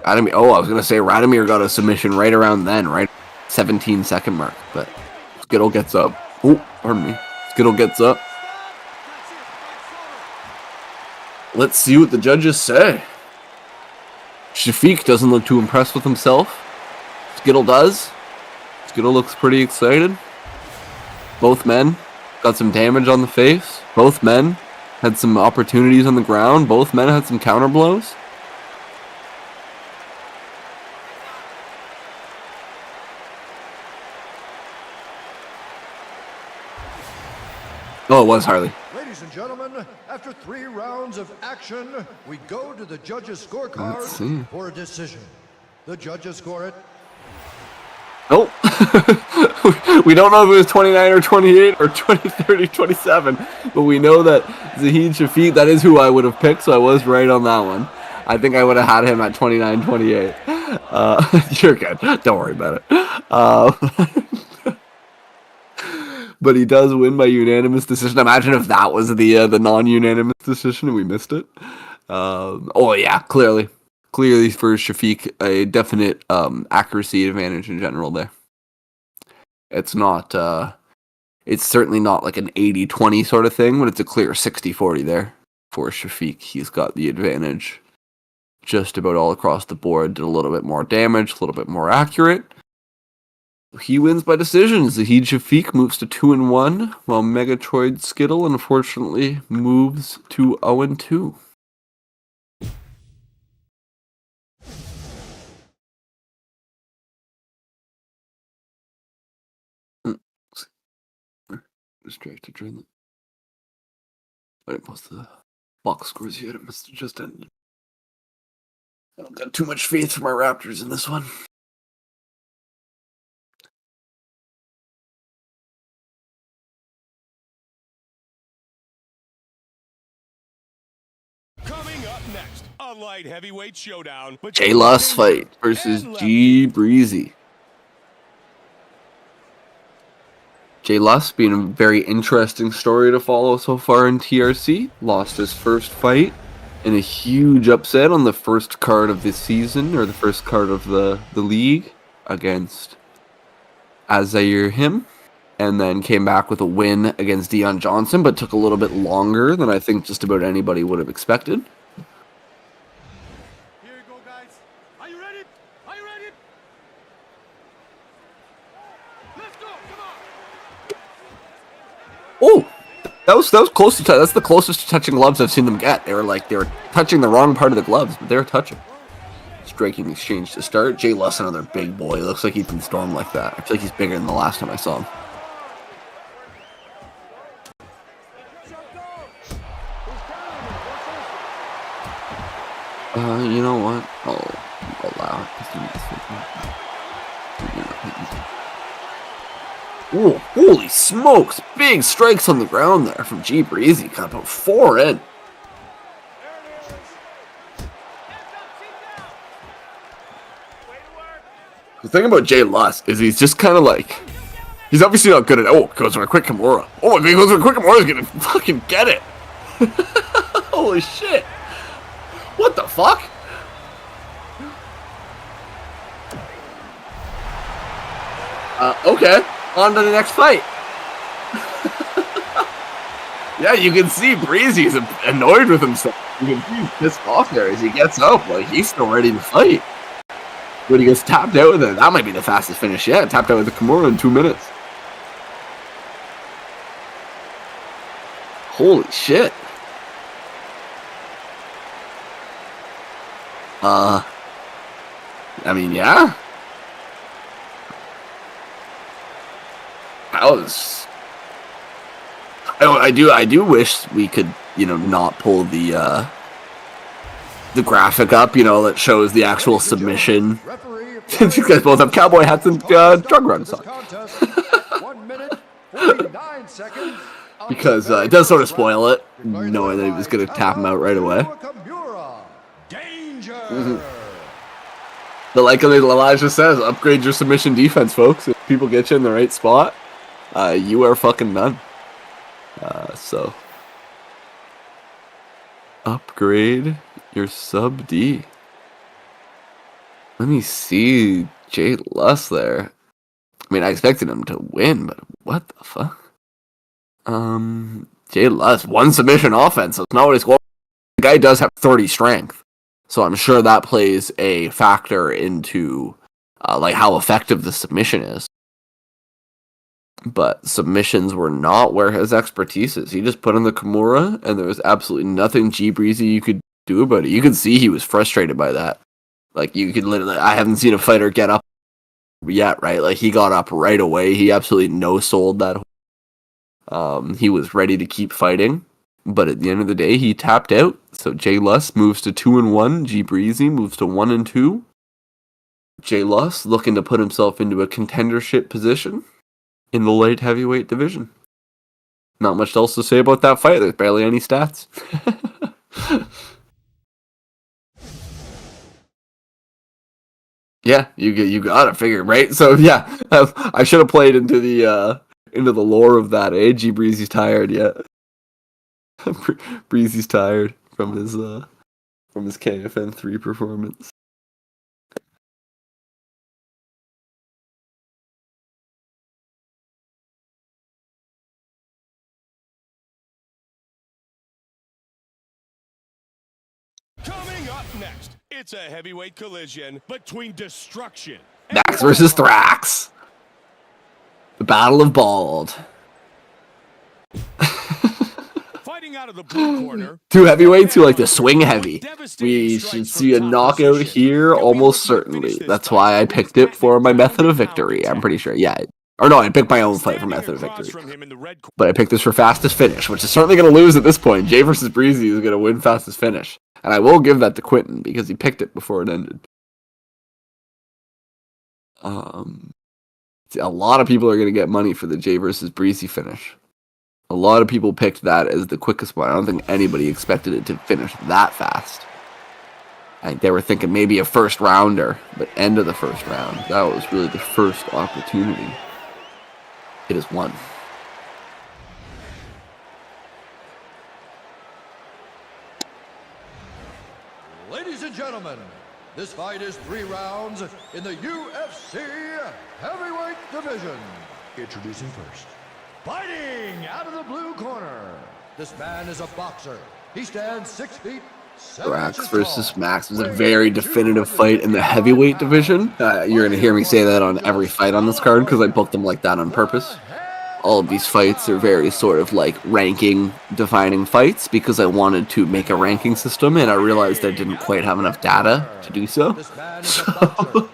I was going to say Radomir got a submission right around then, right? 17-second mark, but Skittle gets up. Oh, pardon me. Skittle gets up. Let's see what the judges say. Shafiq doesn't look too impressed with himself. Skittle does. Skittle looks pretty excited. Both men got some damage on the face. Both men had some opportunities on the ground. Both men had some counter blows. Oh, it was Harley. Ladies and gentlemen, after 3 rounds of action, we go to the judges' scorecard for a decision. The judges score it. Nope. We don't know if it was 29 or 28 or 20, 30, 27, but we know that Zahid Shafiq, that is who I would have picked, so I was right on that one. I think I would have had him at 29, 28. You're good. Don't worry about it. But he does win by unanimous decision. Imagine if that was the non-unanimous decision and we missed it. Oh yeah, clearly for Shafiq, a definite accuracy advantage in general there. It's not, it's certainly not like an 80-20 sort of thing, but it's a clear 60-40 there for Shafiq. He's got the advantage just about all across the board. Did a little bit more damage, a little bit more accurate. He wins by decision. Zahid Shafiq moves to 2-1, while Megatroid Skittle unfortunately moves to 0-2. Distracted during the... I didn't post the box scores yet. It must have just ended. I don't got too much faith for my Raptors in this one. Coming up next, a light heavyweight showdown. Jay Luss fight versus G Breezy. Jay Luss being a very interesting story to follow so far in TRC. Lost his first fight in a huge upset on the first card of this season, or the first card of the league, against Azahir Him. And then came back with a win against Dion Johnson, but took a little bit longer than I think just about anybody would have expected. Here you go, guys. Are you ready? Are you ready? Let's go. Come on. Oh, that was close to touch. That's the closest to touching gloves I've seen them get. They were touching the wrong part of the gloves, but they were touching. Striking exchange to start. Jay Luss, another big boy. Looks like he can storm like that. I feel like he's bigger than the last time I saw him. You know what? I'll allow it. Ooh, holy smokes! Big strikes on the ground there from G Breezy. Got about 4 in. The thing about Jay Luss is he's just kind of like... He's obviously not good at... Oh, goes for a quick Kimura. Oh my god, he goes for a quick Kimura. He's gonna fucking get it. Holy shit. What the fuck? Okay. On to the next fight. Yeah, you can see Breezy's annoyed with himself. You can see he's pissed off there as he gets up. Like, he's still ready to fight. But he gets tapped out with it. That might be the fastest finish yet. Tapped out with the Kimura in 2 minutes. Holy shit. I mean, yeah. That was... I do wish we could, you know, not pull the graphic up, you know, that shows the actual submission. Since you guys both have cowboy hats and drug runs on. Because it does sort of spoil it, knowing that he was going to tap him out right away. But like Elijah says, upgrade your submission defense, folks. If people get you in the right spot, you are fucking done. So, upgrade your sub D. Let me see Jay Luss there. I mean, I expected him to win, but what the fuck? Jay Luss, 1 submission offense. That's not what he's going. The guy does have 30 strength, so I'm sure that plays a factor into like how effective the submission is. But submissions were not where his expertise is. He just put in the Kimura, and there was absolutely nothing G Breezy you could do about it. You could see he was frustrated by that. Like, you could literally, I haven't seen a fighter get up yet, right? Like, he got up right away. He absolutely no-sold that. He was ready to keep fighting, but at the end of the day, he tapped out. So Jay Luss moves to 2-1. G Breezy moves to 1-2. Jay Luss looking to put himself into a contendership position in the light heavyweight division. Not much else to say about that fight. There's barely any stats. Yeah, you gotta figure, right? So yeah, I should have played into the lore of that. G Breezy's tired yet. Breezy's tired from his KFN 3 performance. Coming up next, it's a heavyweight collision between Destruction and Max versus Thrax. The Battle of Bald. fighting out of the blue corner. 2 heavyweights who like to swing heavy. We should see a knockout here almost certainly. That's why I picked it for my method of victory. I'm pretty sure. Yeah. Or no, I picked my own fight for method of victory. But I picked this for fastest finish, which is certainly going to lose at this point. Jay versus Breezy is going to win fastest finish. And I will give that to Quentin because he picked it before it ended. A lot of people are going to get money for the Jay versus Breezy finish. A lot of people picked that as the quickest one. I don't think anybody expected it to finish that fast. I think they were thinking maybe a first rounder, but end of the first round. That was really the first opportunity. It is one. Ladies and gentlemen, this fight is 3 rounds in the UFC heavyweight division. Introducing first, fighting out of the blue corner. This man is a boxer. He stands 6 feet. Thrax versus Max was a very definitive fight in the heavyweight division. You're going to hear me say that on every fight on this card because I booked them like that on purpose. All of these fights are very sort of like ranking defining fights because I wanted to make a ranking system and I realized I didn't quite have enough data to do so. So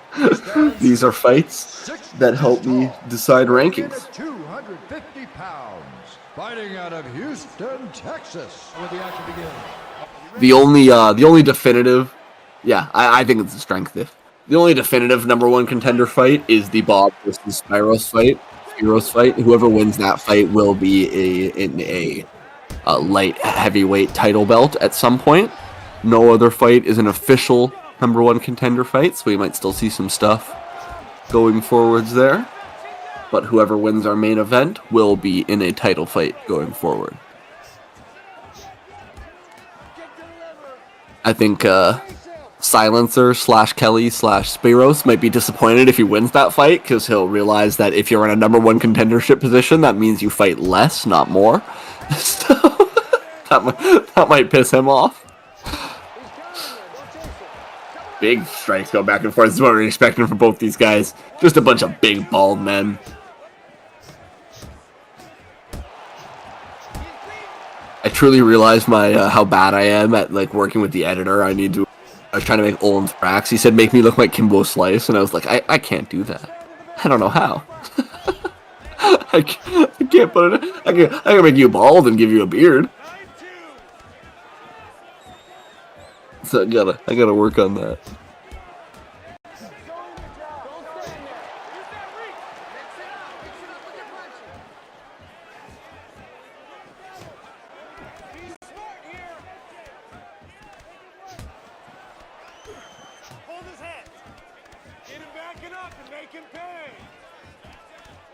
these are fights that help me decide rankings. 250 pounds, fighting out of Houston, Texas. Where the action begins. The only definitive, yeah, I think it's a strength diff. The only definitive #1 contender fight is the Bob versus Spyros fight. Whoever wins that fight will be in a light heavyweight title belt at some point. No other fight is an official #1 contender fight, so we might still see some stuff going forwards there. But whoever wins our main event will be in a title fight going forward. I think Silencer / Kelly / Spiros might be disappointed if he wins that fight, because he'll realize that if you're in a #1 contendership position, that means you fight less, not more. So that might piss him off. Big strikes go back and forth. This is what we're expecting from both these guys. Just a bunch of big, bald men. I truly realized how bad I am at working with the editor. I was trying to make Olin Thrax. He said, make me look like Kimbo Slice, and I was like, I can't do that. I don't know how. I can't put it. I can make you bald and give you a beard. So I gotta work on that. Hold his hands. Get him backing up and make him pay.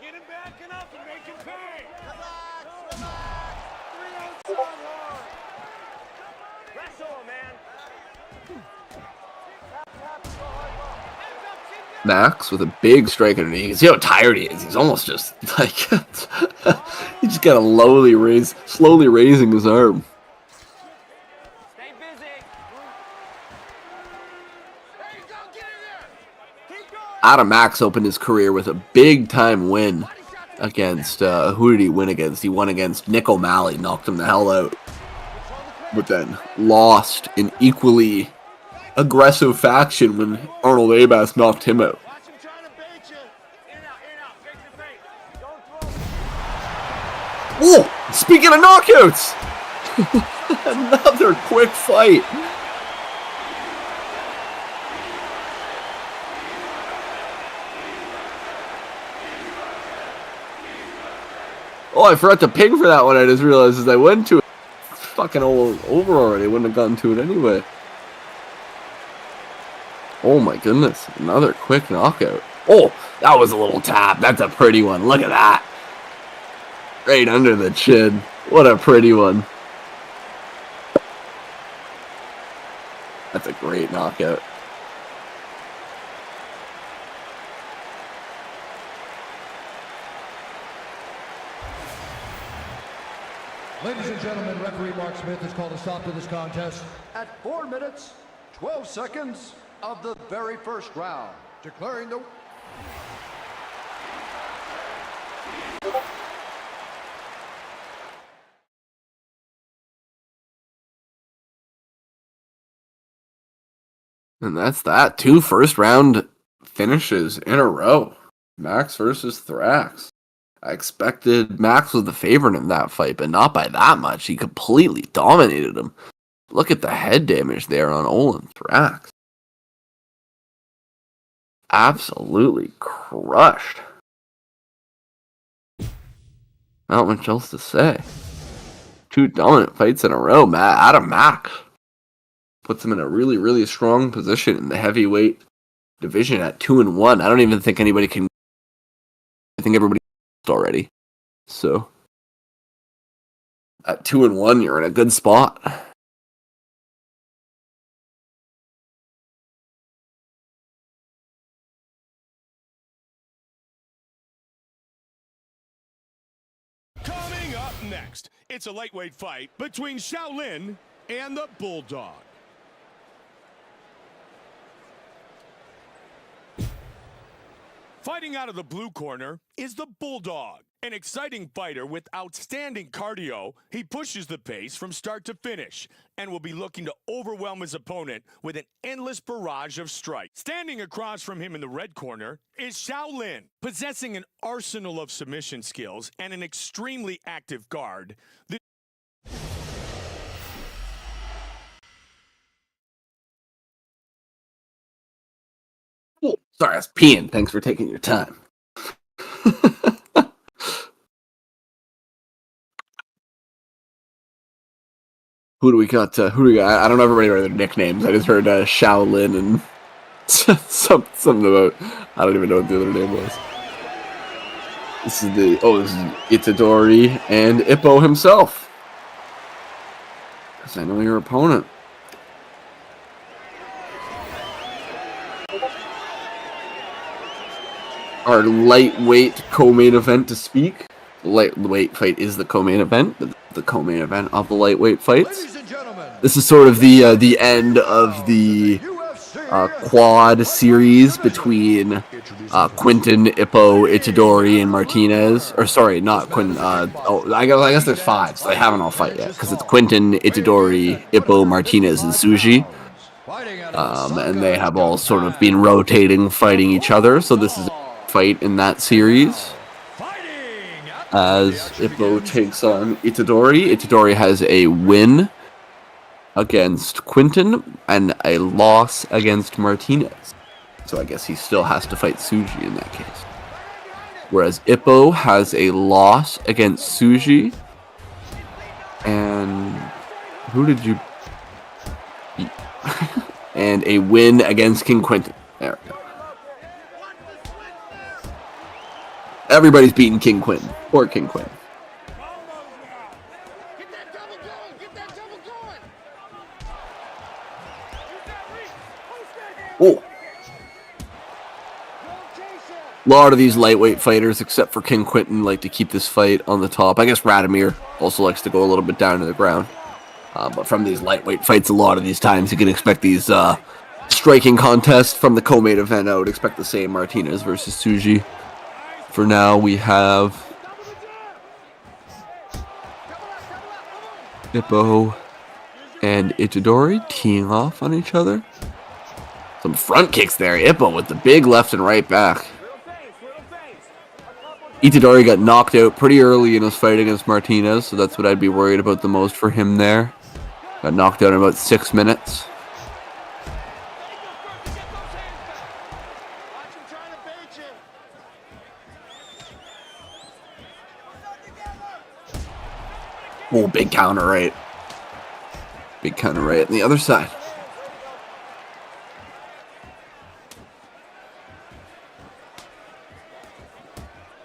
Get him backing up and make him pay. Relax, relax. 3 outside hard. Wrestle him, man. Max with a big strike underneath. You can see how tired he is. He's almost just like he just got a slowly raising his arm. Stay busy. There you go. Get in there. Keep going. Adam Max opened his career with a big time win against who did he win against? He won against Nick O'Malley, knocked him the hell out, but then lost in equally aggressive faction when Arnold Abas knocked him out. Watch him trying to bait you. In and out, face to face. Don't throw. Whoa! Speaking of knockouts, another quick fight. Oh, I forgot to ping for that one. I just realized as I went to it. It's fucking all over already. Wouldn't have gotten to it anyway. Oh my goodness, another quick knockout. Oh, that was a little tap. That's a pretty one. Look at that. Right under the chin. What a pretty one. That's a great knockout. Ladies and gentlemen, referee Mark Smith has called a stop to this contest at 4 minutes, 12 seconds of the very first round, declaring the... And that's that. 2 first-round finishes in a row. Max versus Thrax. I expected Max was the favorite in that fight, but not by that much. He completely dominated him. Look at the head damage there on Olin Thrax. Absolutely crushed. Not much else to say. 2 dominant fights in a row. Adam Max puts him in a really, really strong position in the heavyweight division at 2-1. I don't even think anybody can. I think everybody already. So at 2-1, you're in a good spot. Coming up next, it's a lightweight fight between Shaolin and the Bulldog. Fighting out of the blue corner is the Bulldog, an exciting fighter with outstanding cardio. He pushes the pace from start to finish and will be looking to overwhelm his opponent with an endless barrage of strikes. Standing across from him in the red corner is Shaolin, possessing an arsenal of submission skills and an extremely active guard. Oh, sorry, I was peeing. Thanks for taking your time. Who do we got? I don't know everybody know their nicknames. I just heard Shaolin and something about. I don't even know what the other name was. This is Itadori and Ippo himself. Because I know your opponent. our lightweight co-main event to speak. The lightweight fight is the co-main event. The co-main event of the lightweight fights. Ladies and gentlemen, This is sort of the end of the quad series between Quinton, Ippo, Itadori, and Martinez. Or sorry, not Quinton. I guess there's 5, so they haven't all fight yet because it's Quinton, Itadori, Ippo, Martinez, and Tsuji. And they have all sort of been rotating, fighting each other. So this is a fight in that series. As Ippo takes on Itadori. Itadori has a win against Quinton and a loss against Martinez. So I guess he still has to fight Tsuji in that case. Whereas Ippo has a loss against Tsuji. And who did you beat? And a win against King Quinton. There we go. Everybody's beating King Quinton. Or King Quinton. Get that double going! Get that double going! Use that reach! Post that hand! Oh, Don't chase him! a lot of these lightweight fighters, except for King Quinton, like to keep this fight on the top. I guess Radomir also likes to go a little bit down to the ground. But from these lightweight fights, a lot of these times you can expect these striking contests. From the co-main event, I would expect the same, Martinez versus Tsuji. For now, we have Ippo and Itadori teeing off on each other. Some front kicks there. Ippo with the big left and right back. Itadori got knocked out pretty early in his fight against Martinez, so that's what I'd be worried about the most for him there. Got knocked out in about 6 minutes. Watch him trying to bait you! Oh, big counter right. Big counter right on the other side.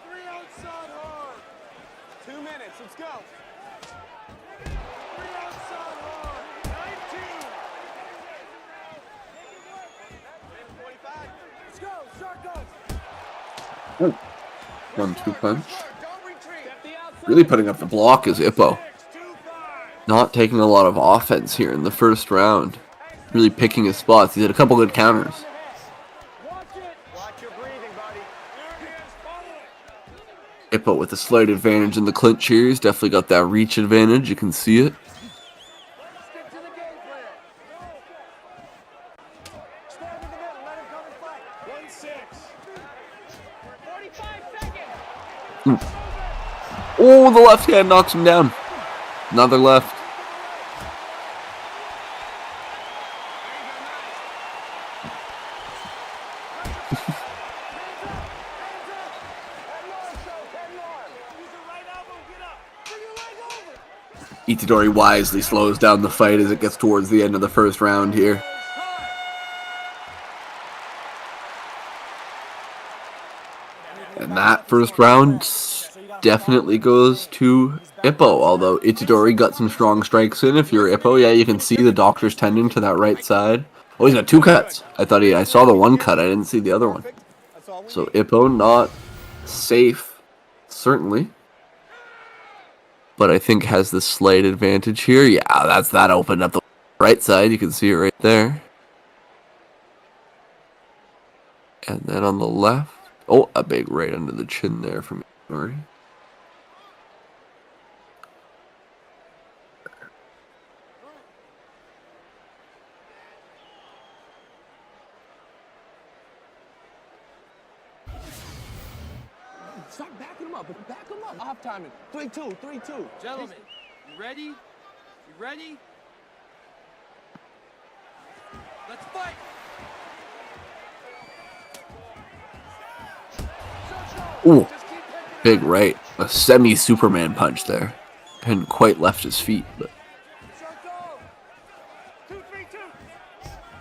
Three outside hard! 2 minutes, let's go! Three outside hard! 19! Let's go, shotgun! 1-2 punch. Don't retreat! Step the outside! Really putting up the block is Ippo. Not taking a lot of offense here in the first round. Really picking his spots. He had a couple good counters. Watch it! Watch your breathing, buddy. Your hands, follow it! Ippo with a slight advantage in the clinch here. He's definitely got that reach advantage. You can see it. Stick to the game plan. Stand in the middle, let him come and fight. 1-6. 45 seconds. Oh, the left hand knocks him down. Another left. Itadori wisely slows down the fight as it gets towards the end of the first round here. And that first round definitely goes to Ippo, although Itadori got some strong strikes in. If you're Ippo, yeah, you can see the doctor's tending to that right side. Oh, he's got 2 cuts. I saw the one cut, I didn't see the other one. So Ippo not safe, certainly. But I think has the slight advantage here. Yeah, that opened up the right side. You can see it right there. And then on the left, oh, a big right under the chin there from Itadori. Start backing him up. Back him up. Off timing. 3-2. 3-2. Gentlemen, you ready? You ready? Let's fight! Ooh, big right. A semi-Superman punch there. Hadn't quite left his feet, but... 2-3-2.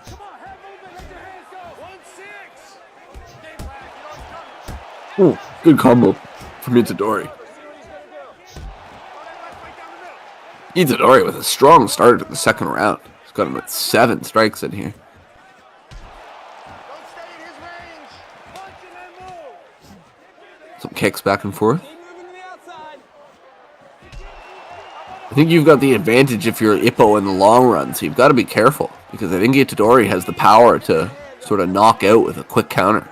Come on, head movement, let your hands go. 1-6. Game plan, you know it's coming. Ooh, good combo from Itadori. Itadori with a strong start to the second round. He's got him at 7 strikes in here. Don't stay in his range. Punch and then move. Some kicks back and forth. Keep moving to the outside. I think you've got the advantage if you're Ippo in the long run, so you've got to be careful, because I think Itadori has the power to sort of knock out with a quick counter.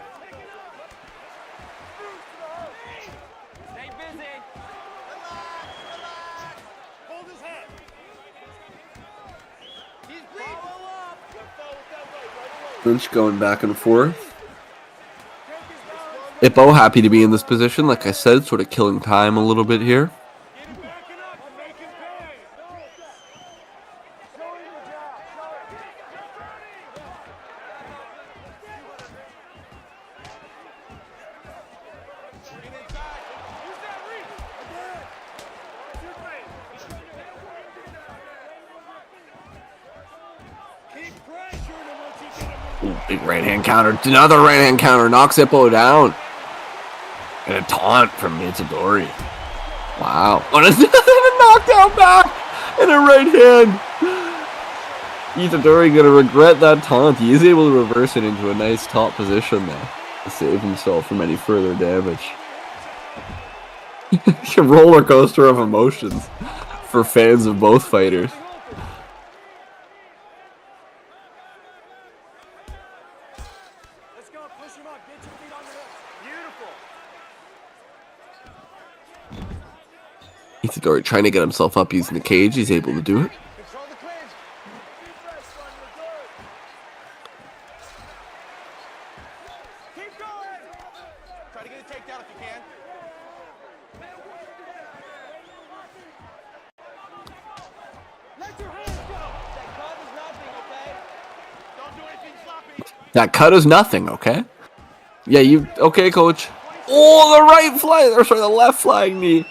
Stay busy. Hold his head. He's bleeding. Lynch going back and forth. Ippo happy to be in this position, like I said, sort of killing time a little bit here. Get him backing up and making pay. Show him the job. Bring it inside. Use that reach. Keep pressuring him once you get him. Ooh, big right hand counter. Another right hand counter knocks Ippo down. And a taunt from Itadori. Wow. Oh, and a knockdown back and a right hand. Itadori gonna regret that taunt. He is able to reverse it into a nice top position now to save himself from any further damage. A roller coaster of emotions for fans of both fighters. Let's go. Push him up. Get your feet on the hips. Beautiful. Itadori trying to get himself up using the cage. He's able to do it. Control the clinch. Defense, son. You're good. Keep going. Try to get a takedown if you can. Let your hands go. That cut is nothing, okay? Don't do anything sloppy. That cut is nothing, okay? Yeah, you okay, coach? Oh, the right flag, or sorry, the left flag knee.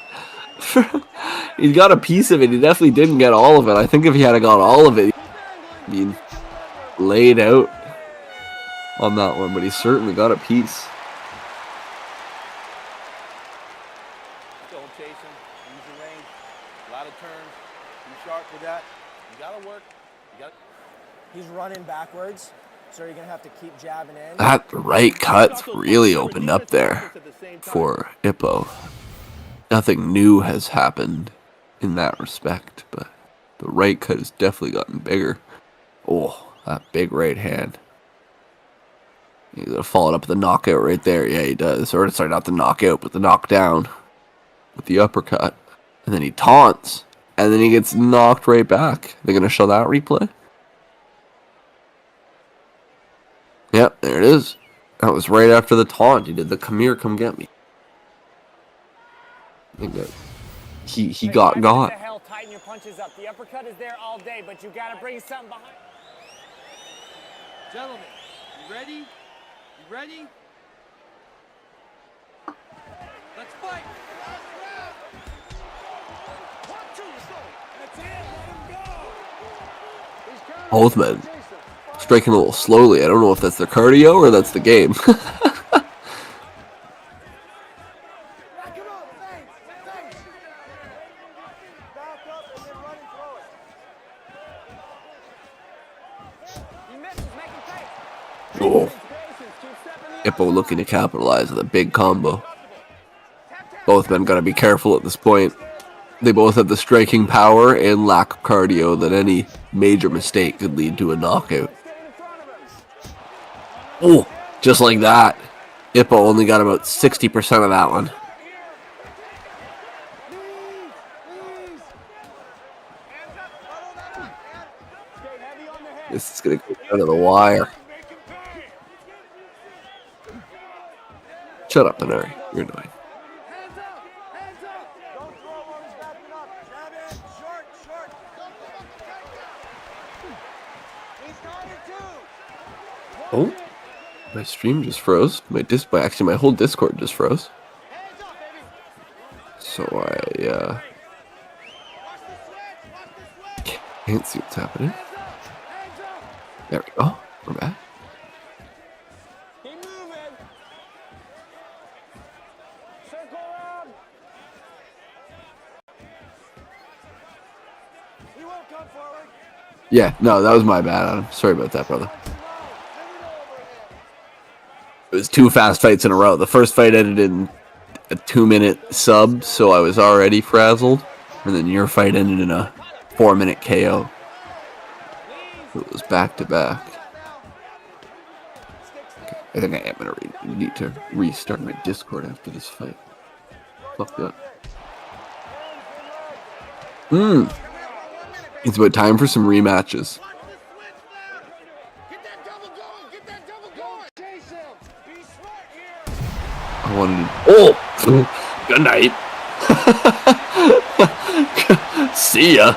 He got a piece of it. He definitely didn't get all of it. I think if he had got all of it, he'd been laid out on that one, but he certainly got a piece. Don't chase him. Use your range. A lot of turns. Be sharp with that. You gotta work. He's running backwards, so you're gonna have to keep jabbing in. That right cut's really opened up there for Ippo. Nothing new has happened in that respect, but the right cut has definitely gotten bigger. Oh, that big right hand. He's gonna follow it up with the knockout right there. Yeah, he does. Or sorry, not the knockout, but the knockdown with the uppercut. And then he taunts, and then he gets knocked right back. They're gonna show that replay. Yep, there it is. That was right after the taunt. He did the come here, come get me. I think that he got. The hell, tighten your punches up. The uppercut is there all day, but you gotta bring something behind. Gentlemen, you ready? You ready? Let's fight! That's it. Let him go. Both men striking a little slowly. I don't know if that's the cardio or that's the game. Back him up. Thanks. Thanks. Back up and then run and throw it. He misses, making pay. Oh, Ippo looking to capitalize with a big combo. Both men gotta be careful at this point. They both have the striking power and lack of cardio that any major mistake could lead to a knockout. Oh, just like that. Ippo only got about 60% of that one. This is gonna go down to the wire. Shut up, Benari. You're annoying. Hands up. Hands up. Don't throw while he's backing up. Jab in. Short. Short. He's got it too. Oh, my stream just froze. Actually, my whole Discord just froze. Hands up, baby. So I can't see what's happening. Hands up. There we go. We're back. Keep moving. Circle around. He won't come forward. Yeah, no, that was my bad, Adam. Sorry about that, brother. It was 2 fast fights in a row. The first fight ended in a 2-minute sub, so I was already frazzled. And then your fight ended in a 4-minute KO. It was back to back. I think I am gonna need to restart my Discord after this fight. Fuck that. It's about time for some rematches. I wanted to... Oh! Good night. See ya.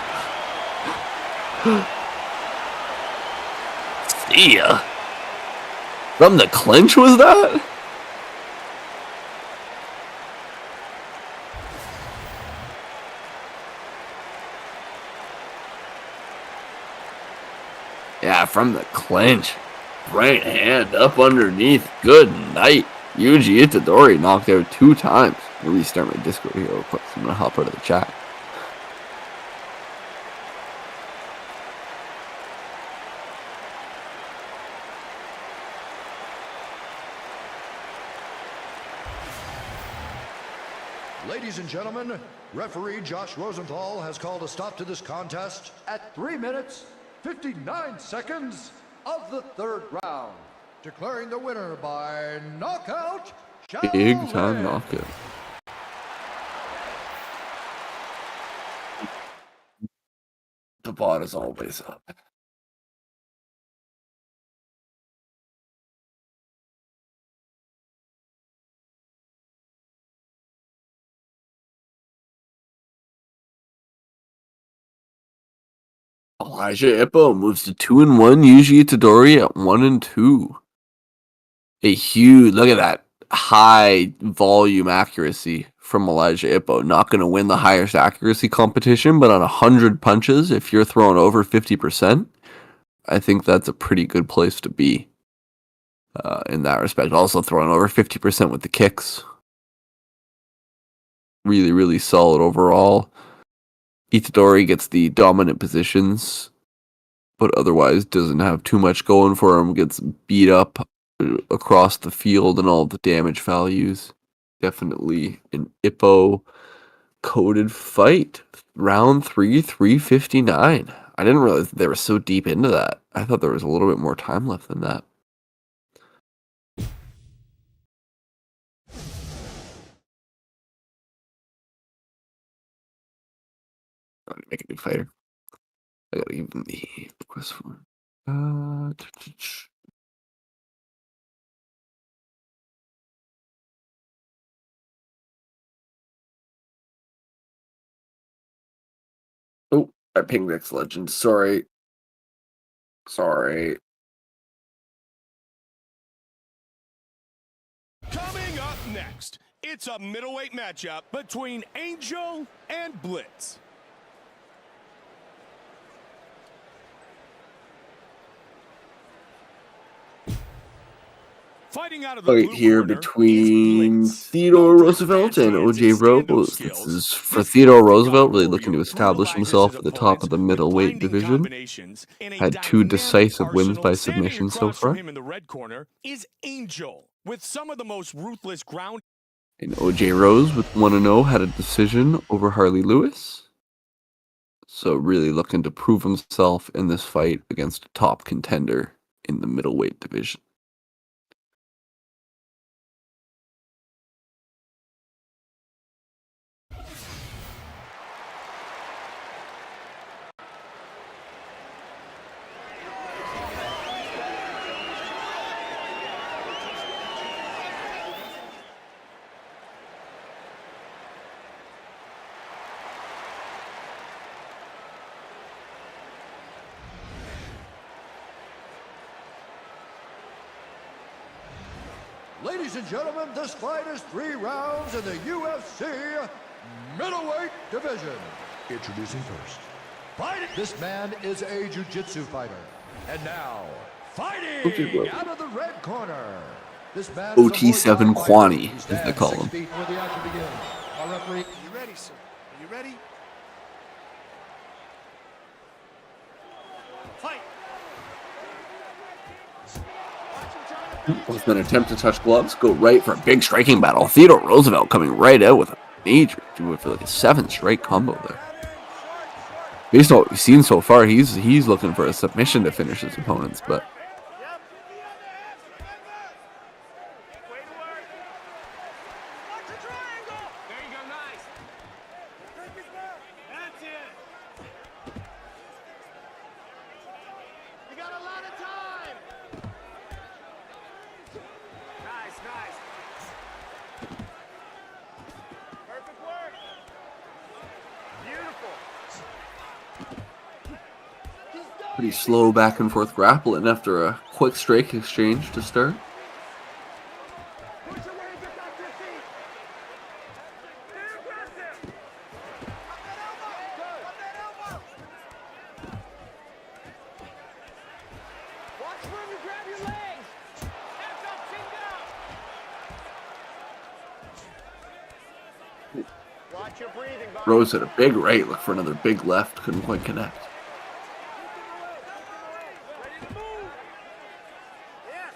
See ya. From the clinch, was that? Yeah, from the clinch. Right hand up underneath. Good night. Yuji Itadori knocked out 2 times. I'm gonna restart my Discord here real quick. So I'm gonna hop out of the chat. Ladies and gentlemen, referee Josh Rosenthal has called a stop to this contest at 3 minutes, 59 seconds of the 3rd round, declaring the winner by knockout. Big time knockout. The bot is always up. Elijah Ippo moves to 2-1. Yuji Itadori at 1-2. A huge look at that high volume accuracy from Elijah Ippo. Not going to win the highest accuracy competition, but on 100 punches, if you're throwing over 50%, I think that's a pretty good place to be in that respect. Also throwing over 50% with the kicks. Really, really solid overall. Itadori gets the dominant positions, but otherwise doesn't have too much going for him. Gets beat up across the field and all the damage values. Definitely an Ippo-coded fight. Round 3, 359. I didn't realize they were so deep into that. I thought there was a little bit more time left than that. I'm gonna make a new fighter. I gotta give them the request form. Oh, I pinged X Legend. Sorry. Coming up next, it's a middleweight matchup between Angel and Blitz. Fighting out of the Fight here between Theodore Roosevelt and OJ Rose. This is for Theodore Roosevelt, really looking to establish himself at the top of the middleweight division. Had 2 decisive wins by submission so far. Him in the red corner is Angel with some of the most ruthless ground. And OJ Rose with 1-0 had a decision over Harley Lewis. So really looking to prove himself in this fight against a top contender in the middleweight division. Ladies and gentlemen, this fight is 3 rounds in the UFC middleweight division. Introducing first. Fighting! This man is a jiu-jitsu fighter. And now, fighting out of the red corner. This man OT7 Kwani, as they call him. Where the action begins. Our referee. Are you ready, sir? Are you ready? Fight. With an attempt to touch gloves, go right for a big striking battle. Theodore Roosevelt coming right out with a major, doing for like a 7 straight combo there. Based on what we've seen so far, he's looking for a submission to finish his opponents, but There you go, nice. That's it. You got a lot of time. Nice, nice. Perfect work. Beautiful. pretty slow back and forth grappling after a quick strike exchange to start. Push away, get back to your feet. Stay aggressive. Up that elbow. Good. Up that elbow. Watch where you grab your legs. Hands up, chin down. Watch your breathing, buddy. Rose hit a big right, look for another big left, couldn't quite connect. Ready to move. Yes.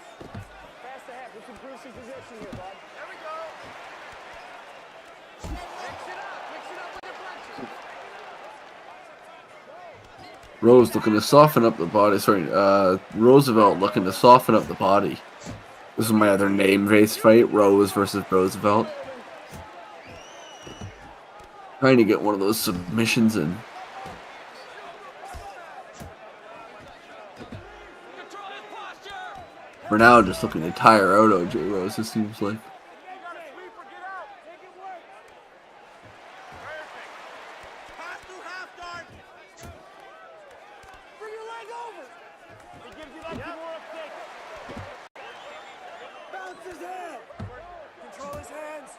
Pass the head. Let's improve some position here, bud. There we go. Mix it up. Mix it up with your flexion. Rose looking to soften up the body. Sorry, Roosevelt looking to soften up the body. This is my other name-based fight, Rose versus Roosevelt. Trying to get one of those submissions in. Control his posture! For now, just looking to tire out OJ Rose, it seems like. You got a sweeper. Get out. Make it work. Perfect. Pass through half guard. Bring your leg over. He gives you that more kick. Bounce his head. Control his hands.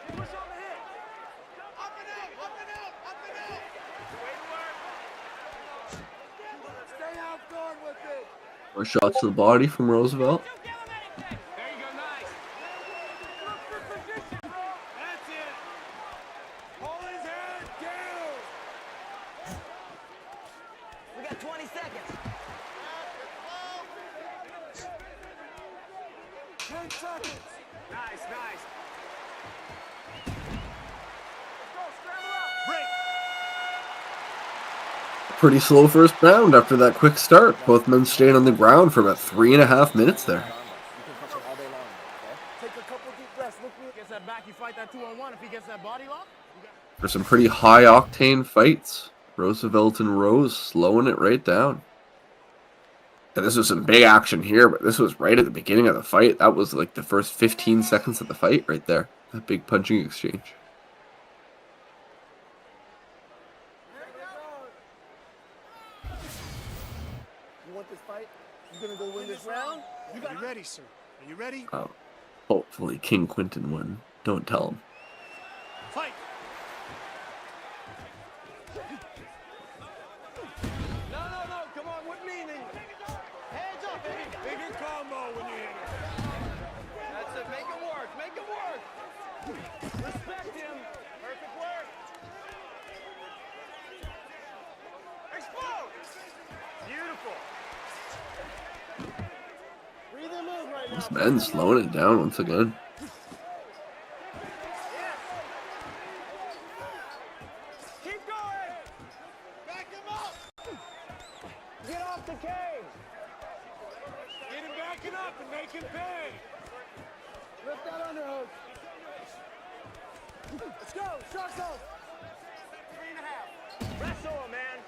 Push on the hip. Up and out. Up and out. Up and out. Way to work. Stay out guard with it. More shots to the body from Roosevelt. There you go, nice. Look for position, bro. That's it. Hold his head down. We got 20 seconds. 10 seconds. Nice, nice. Let's go, scramble up. Break. Pretty slow first round after that quick start. Both men staying on the ground for about 3.5 minutes there. Take a couple deep breaths. Look who gets that back. You fight that 2-on-1. If he gets that body lock, you got... For some pretty high octane fights. Roosevelt and Rose slowing it right down. And this was some big action here, but this was right at the beginning of the fight. That was like the first 15 seconds of the fight right there. That big punching exchange. You want this fight? You gonna go win this round? You got Are you ready, sir? Are you ready? Oh, hopefully King Quinton won. Don't tell him. Fight! No, come on with me, then. Hands up, baby. Bigger combo when you hit it. That's it. Make it work. Make it work. Respect him. Perfect work. Explode. Beautiful. Breathe and move right now. This man slowing it down once again. Keep going. Back him up. Get off the cage. Get him backing up and make him pay. Lift that underhook. Let's go. Circle. 3.5. Wrestle him, man.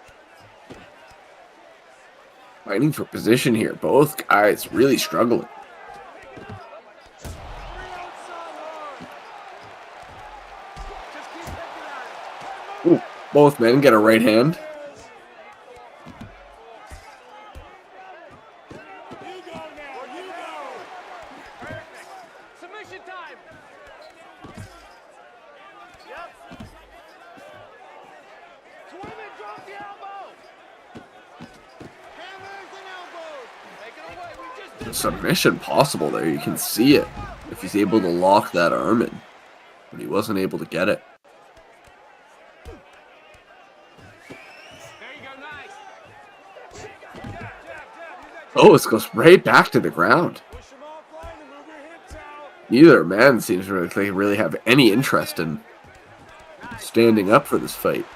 Fighting for position here. Both guys really struggling. 3 outside hard. Just keep picking at it. Ooh, both men get a right hand. You go now. You go. Perfect. Submission time. Yep. Swim and drop the elbow. Hammers and elbows. Make it away. We just did Submission possible there. You can see it. If he's able to lock that arm in. But he wasn't able to get it. There you go. Nice. Jab. Use that Oh, it goes right back to the ground. Push him off like Neither man seems to really have any interest in standing up for this fight.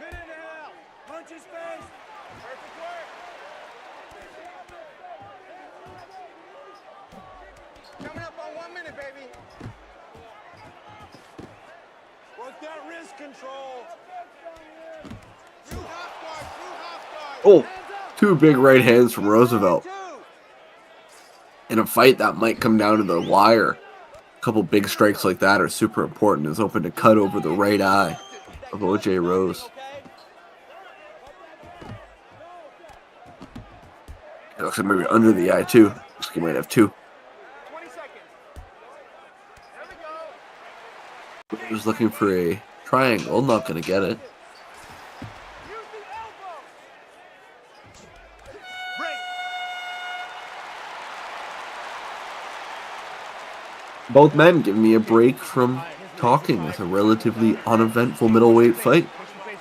Minute and a half. Punch his face. Perfect work. Coming up on 1 minute, baby. Work that wrist control. Through half guard, through half guard. Oh, two big right hands from Roosevelt. In a fight that might come down to the wire, a couple big strikes like that are super important. It's open to cut over the right eye of OJ Rose. It looks like maybe under the eye too. Looks like he might have two. 20 seconds. There we go. He was looking for a triangle, not gonna get it. Use the elbow. Break. Both men give me a break from talking. It's a relatively uneventful middleweight fight.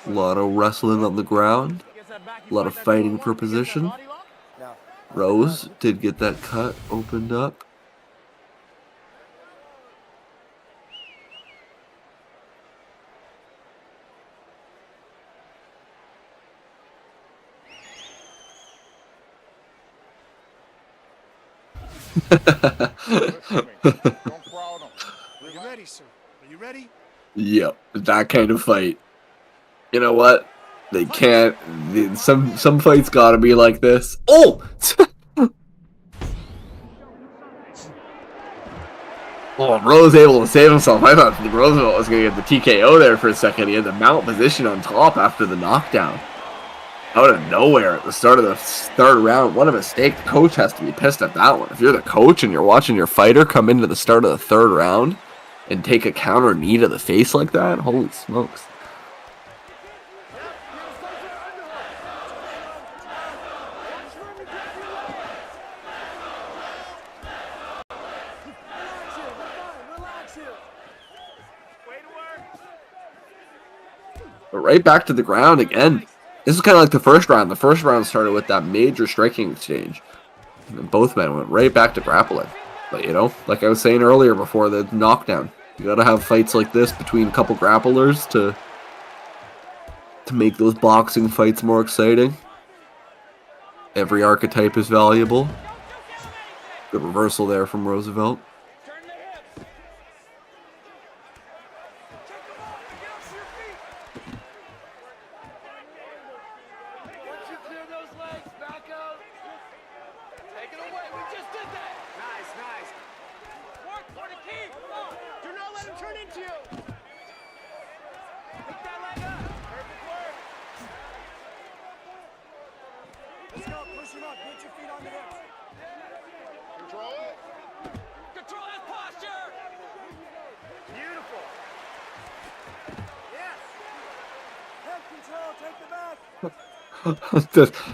A lot of wrestling on the ground. A lot of fighting for position. Rose did get that cut opened up. Are you ready, sir? Are you ready? Yep, that kind of fight. You know what? They can't. Some fights gotta be like this. Oh! Oh, Rose able to save himself. I thought Roosevelt was gonna get the TKO there for a second. He had the mount position on top after the knockdown. Out of nowhere at the start of the third round. What a mistake. The coach has to be pissed at that one. If you're the coach and you're watching your fighter come into the start of the third round and take a counter knee to the face like that, holy smokes. But right back to the ground again. This is kind of like the first round. The first round started with that major striking exchange. And then both men went right back to grappling. But, you know, like I was saying earlier before the knockdown, you got to have fights like this between a couple grapplers to make those boxing fights more exciting. Every archetype is valuable. Good reversal there from Roosevelt.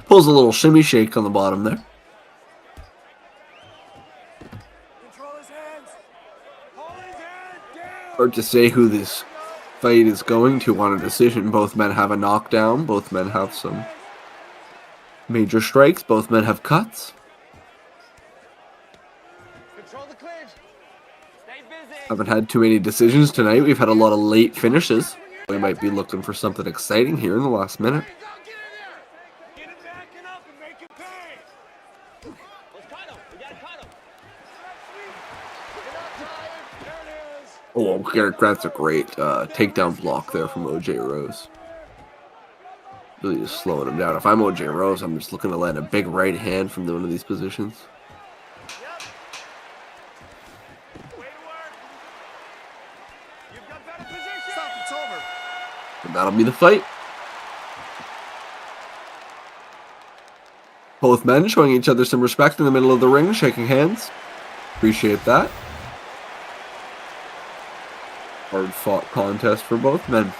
Pulls a little shimmy shake on the bottom there. Control his hands. Hold his hand down. Hard to say who this fight is going to on a decision. Both men have a knockdown. Both men have some major strikes. Both men have cuts. Control the clinch. Stay busy. Haven't had too many decisions tonight. We've had a lot of late finishes. We might be looking for something exciting here in the last minute. Get him backing up and make him pay. Let's cut him. We gotta cut him. There it is. Oh, Garrett Grant's a great takedown block there from OJ Rose. Really just slowing him down. If I'm OJ Rose, I'm just looking to land a big right hand from one of these positions. Way to work. You've got better position. Stop, it's over. And that'll be the fight. Both men showing each other some respect in the middle of the ring, shaking hands. Appreciate that. Hard-fought contest for both men.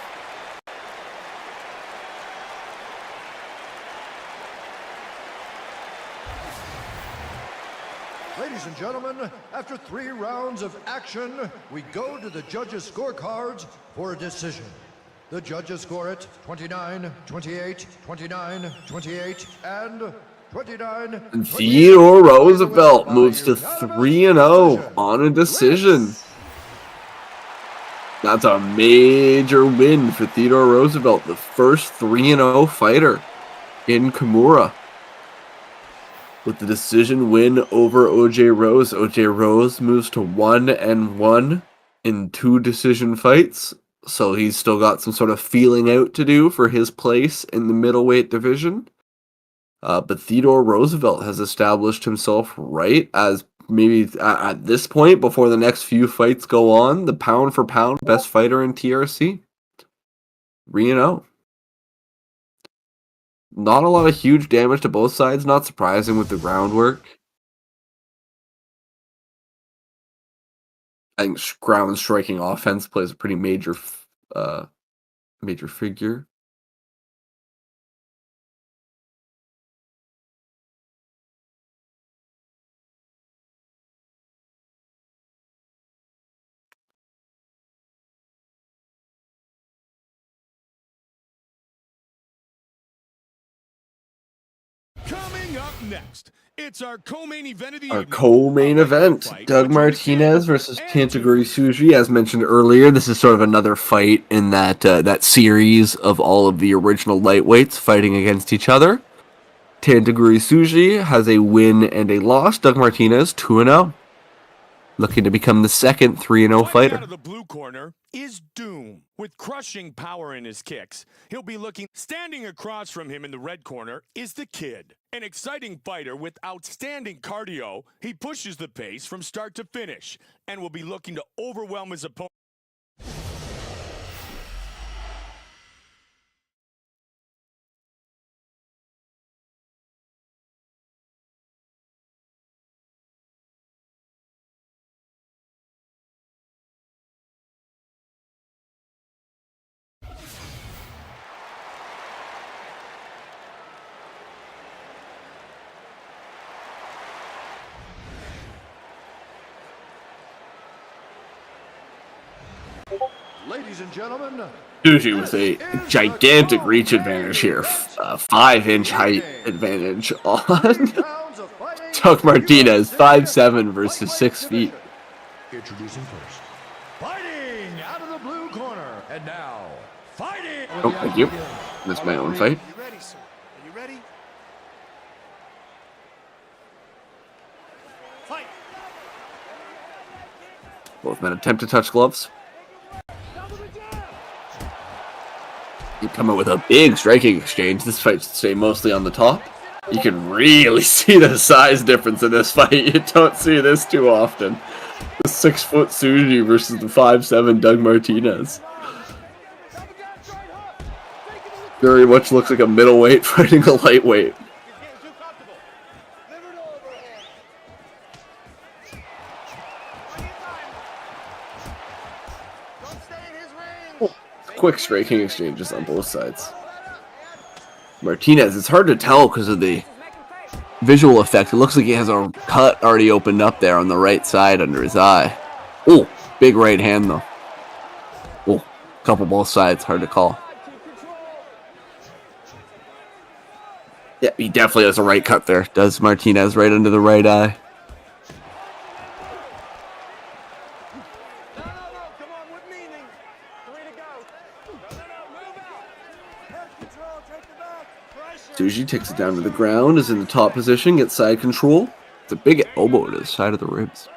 Ladies and gentlemen, after 3 rounds of action, we go to the judges' scorecards for a decision. The judges score it 29-28, 29-28, and 29. Theodore Roosevelt moves to 3-0 on a decision. That's a major win for Theodore Roosevelt, the first 3-0 fighter in Kimura. With the decision win over OJ Rose, OJ Rose moves to 1-1 in 2 decision fights. So he's still got some sort of feeling out to do for his place in the middleweight division. But Theodore Roosevelt has established himself right as maybe at this point, before the next few fights go on, the pound for pound best fighter in TRC. 3-0. Not a lot of huge damage to both sides, not surprising with the groundwork. I think ground striking offense plays a pretty major figure. Coming up next, it's our co-main event of the Our evening. co-main event, Doug Martinez versus Tantaguri Suji. As mentioned earlier, this is sort of another fight in that series of all of the original lightweights fighting against each other. Tantaguri Suji has a win and a loss. Doug Martinez 2-0, looking to become the second 3-0 fighter. Out of the blue corner is Doom. With crushing power in his kicks, he'll be looking. Standing across from him in the red corner is the Kid, an exciting fighter with outstanding cardio. He pushes the pace from start to finish and will be looking to overwhelm his opponent. Ladies and gentlemen, Suji with a gigantic reach advantage here. 5-inch height advantage on Doug Martinez, 5'7" versus 6 feet. introducing first, fighting out of the blue corner, and now fighting. Oh, thank you. Missed my own fight. Are you ready, sir? Are you ready? Fight. Both men attempt to touch gloves. You come out with a big striking exchange. This fight should stay mostly on the top. You can really see the size difference in this fight. You don't see this too often. The 6-foot Suji versus the 5'7" Doug Martinez. Very much looks like a middleweight fighting a lightweight. Quick striking exchanges on both sides. Martinez, it's hard to tell because of the visual effect. It looks like he has a cut already opened up there on the right side under his eye. Oh, big right hand though. Oh, couple both sides, hard to call. Yeah, he definitely has a right cut there. Does Martinez right under the right eye. Suji takes it down to the ground, is in the top position, gets side control. It's a big elbow to the side of the ribs.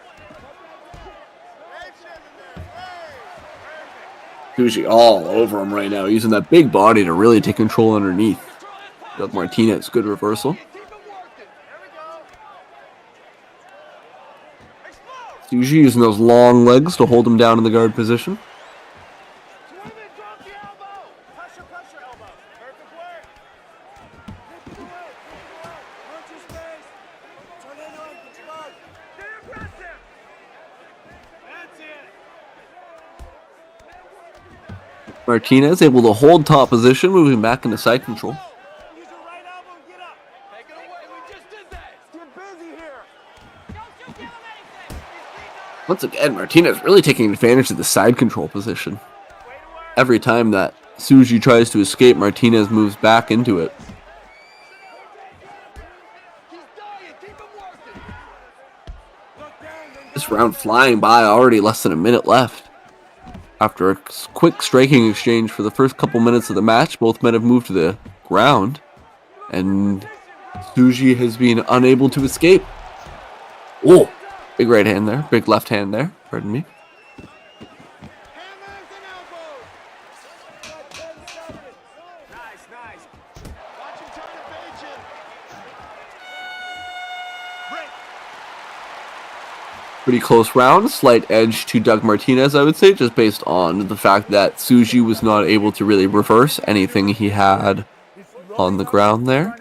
Suji all over him right now, using that big body to really take control underneath. Doug Martinez, good reversal. Suji using those long legs to hold him down in the guard position. Martinez able to hold top position, moving back into side control. Use your right elbow and get up. Take it away. We just did that. Get busy here. Don't you give him anything. Once again, Martinez really taking advantage of the side control position. Every time that Suji tries to escape, Martinez moves back into it. This round flying by, already less than a minute left. After a quick striking exchange for the first couple minutes of the match, both men have moved to the ground, and Tsuji has been unable to escape. Oh, big right hand there, big left hand there, pardon me. Pretty close round, slight edge to Doug Martinez, I would say, just based on the fact that Tsuji was not able to really reverse anything he had on the ground there.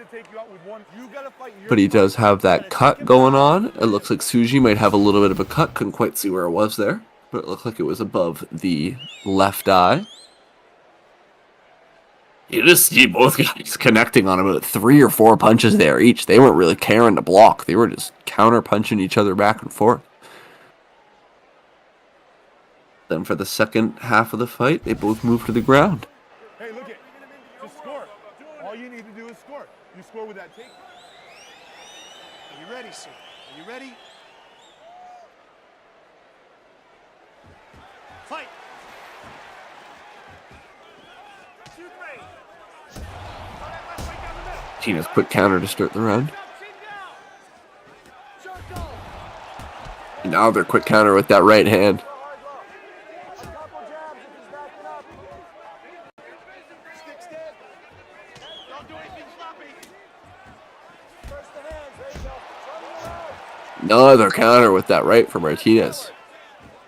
But he does have that cut going on. It looks like Tsuji might have a little bit of a cut. Couldn't quite see where it was there, but it looked like it was above the left eye. You just see both guys connecting on about 3 or 4 punches there each. They weren't really caring to block. They were just counter punching each other back and forth. Then for the second half of the fight, they both move to the ground. Hey, look it. Just score. All you need to do is score. You score with that take. Are you ready, sir? Are you ready? Fight. Tina's quick counter to start the round. And now their quick counter with that right hand. Another counter with that right for Martinez.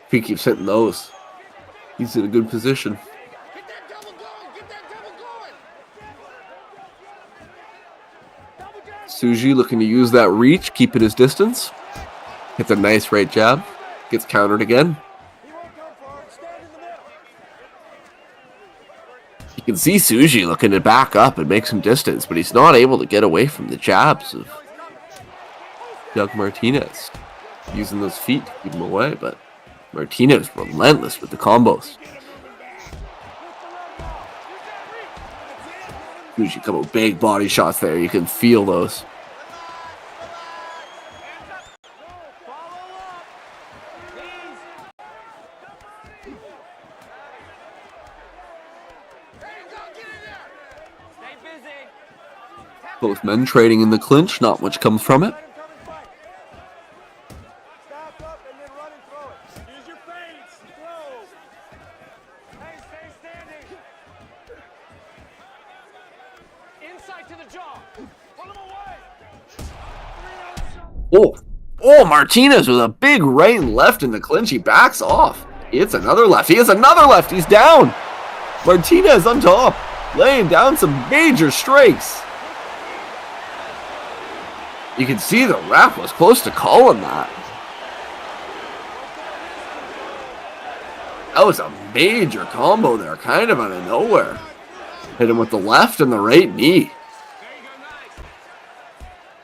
If he keeps hitting those, he's in a good position. Tsuji looking to use that reach, keeping his distance. Hits a nice right jab. Gets countered again. You can see Tsuji looking to back up and make some distance, but he's not able to get away from the jabs of Doug Martinez. Using those feet to keep him away, but Martinez relentless with the combos. Tsuji, a couple big body shots there. You can feel those. Both men trading in the clinch. Not much comes from it. Oh, Martinez with a big right and left in the clinch. He backs off. It's another left. He has another left. He's down. Martinez on top, laying down some major strikes. You can see the ref was close to calling that. That was a major combo there, kind of out of nowhere. Hit him with the left and the right knee.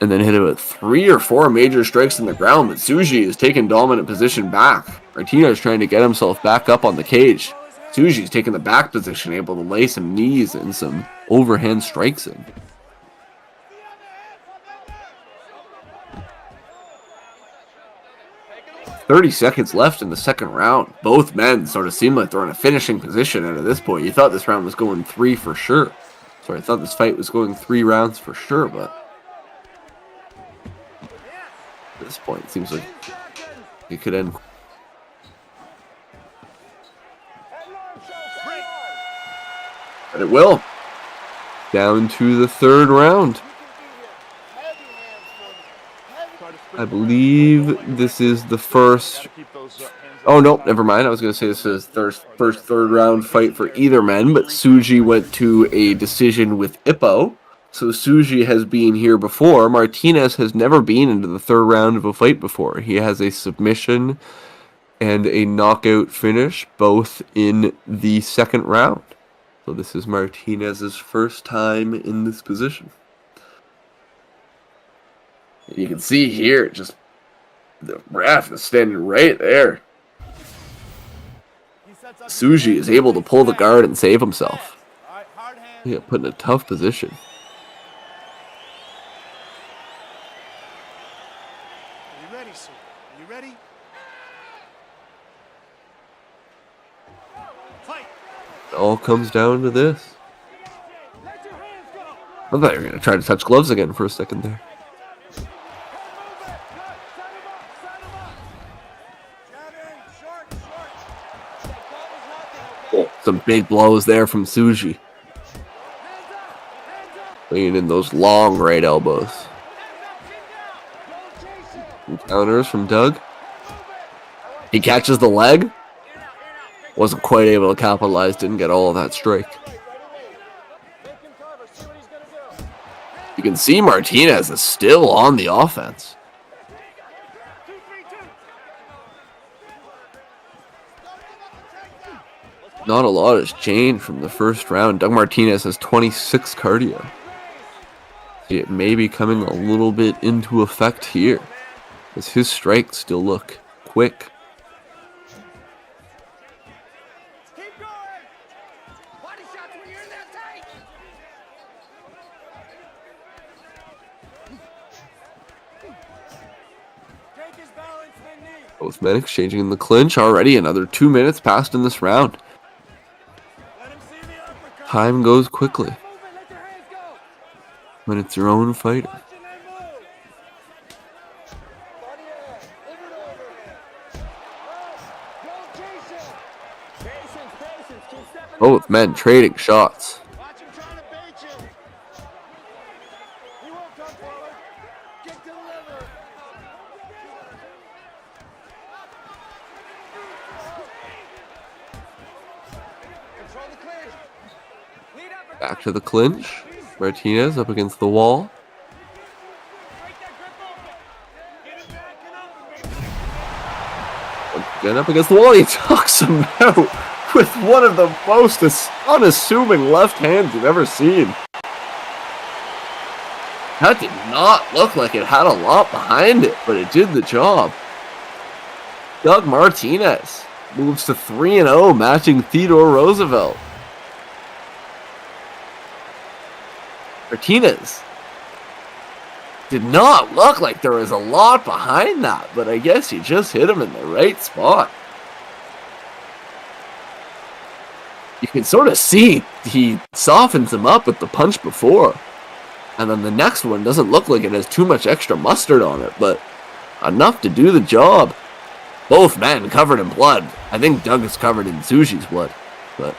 And then hit him with 3 or 4 major strikes in the ground, but Tsuji is taking dominant position back. Martinez trying to get himself back up on the cage. Tsuji's taking the back position, able to lay some knees and some overhand strikes in. "30 seconds left in the second round. Both men sort of seem like they're in a finishing position, and at this point, you thought this round was going 3 for sure. Sorry, I thought this fight was going 3 rounds for sure, but at this point, it seems like it could end. But it will. Down to the third round. I believe this is the first. Oh, no, never mind. I was going to say this is first third round fight for either men, but Tsuji went to a decision with Ippo. So Tsuji has been here before. Martinez has never been into the third round of a fight before. He has a submission and a knockout finish, both in the second round. So this is Martinez's first time in this position. You can see here, just the ref is standing right there. Tsuji is able to pull the guard and save himself. He got put in a tough position. you ready, sir? Are you ready? Fight! It all comes down to this. Let your hands go. I thought you were going to try to touch gloves again for a second there. Set him up. Set him up. Jab in. Short, short. That glove is nothing, okay? Oh, some big blows there from Suji. Hands up. Bringing in those long right elbows. Hands up. Chin down. Don't chase it. Some counters from Doug. He catches the leg. Wasn't quite able to capitalize, didn't get all of that strike. Make him cover. See what he's gonna do. You can see Martinez is still on the offense. 2-3-2. Not a lot has changed from the first round. Doug Martinez has 26 cardio. It may be coming a little bit into effect here, as his strikes still look quick. Keep going. Body shots when you're in that tight. Take his balance, then knee. Both men exchanging in the clinch already. Another 2 minutes passed in this round. Let him see the uppercut. Time goes quickly Move it. Let your hands go. when it's your own fighter. Punch and then move. Body in. Inward overhand. Don't chase him. Patience. Keep stepping Both men trading shots. Watch him trying to bait you. He won't come forward. Get to the liver. Control the clinch. Lead uppercut. Back to the clinch. Martinez up against the wall. Break that grip open. Get him back and up and make Again up against the wall. He tucks him out with one of the most unassuming left hands you've ever seen. That did not look like it had a lot behind it, but it did the job. Doug Martinez moves to 3-0, matching Theodore Roosevelt. Martinez did not look like there was a lot behind that, but I guess he just hit him in the right spot. You can sort of see he softens him up with the punch before. And then the next one doesn't look like it has too much extra mustard on it, but enough to do the job. Both men covered in blood. I think Doug is covered in Sushi's blood, but...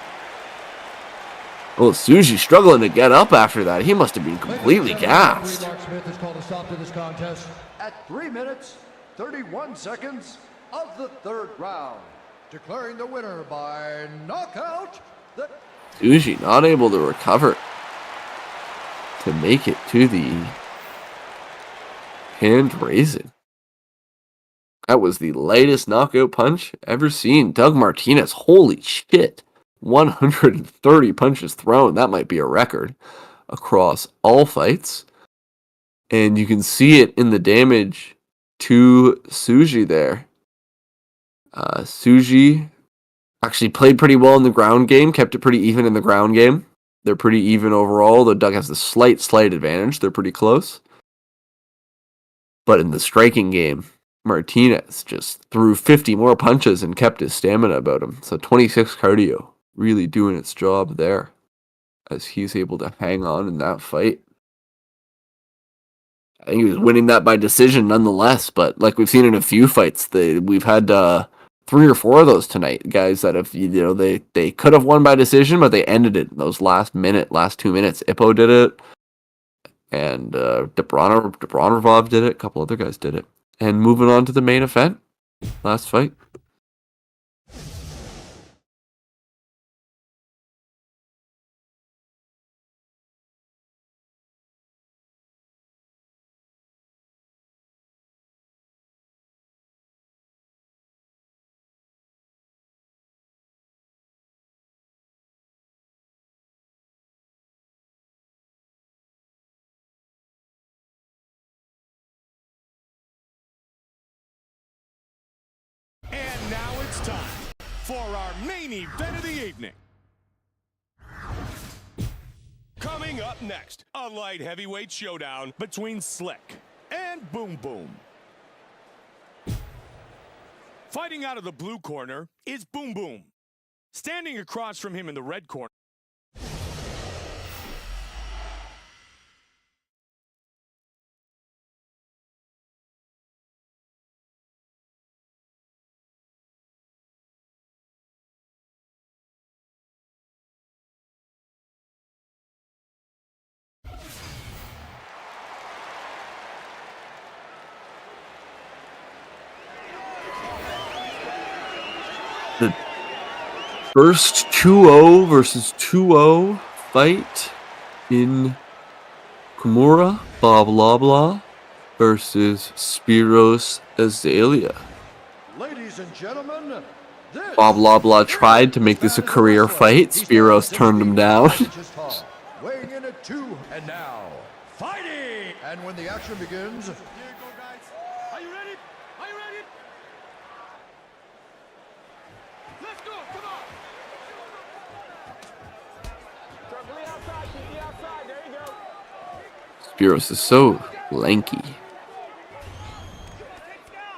Well, Sushi struggling to get up after that. He must have been completely gassed. Mark Smith has called a stop to this contest at 3 minutes, 31 seconds of the third round. Declaring the winner by knockout, the Sushi not able to recover to make it to the hand raising. That was the lightest knockout punch ever seen. Doug Martinez, holy shit. 130 punches thrown. That might be a record across all fights. And you can see it in the damage to Suji there. Suji actually played pretty well in the ground game, kept it pretty even in the ground game. They're pretty even overall, though Doug has the slight advantage. They're pretty close. But in the striking game, Martinez just threw 50 more punches and kept his stamina about him. So 26 cardio, really doing its job there as he's able to hang on in that fight. I think he was winning that by decision nonetheless, but like we've seen in a few fights, we've had 3 or 4 of those tonight. Guys that have, they could have won by decision, but they ended it in those last 2 minutes. Ippo did it, and Dobronov did it. A couple other guys did it. And moving on to the main event, last fight. And now it's time for our main event of the evening. Coming up next, a light heavyweight showdown between Slick and Boom Boom. Fighting out of the blue corner is Boom Boom. Standing across from him in the red corner. The first 2-0 versus 2-0 fight in Kimura, Bob Loblaw versus Spiros Azalea. Ladies and gentlemen, this Bob Loblaw tried to make this a career fight. Spiros turned him down. Weighing in at 2, and now fighting. And when the action begins, Here you go, guys. Are you ready? Are you ready? Let's go. Come on. Circle the outside, keep the outside. There you go. Spiros is so lanky,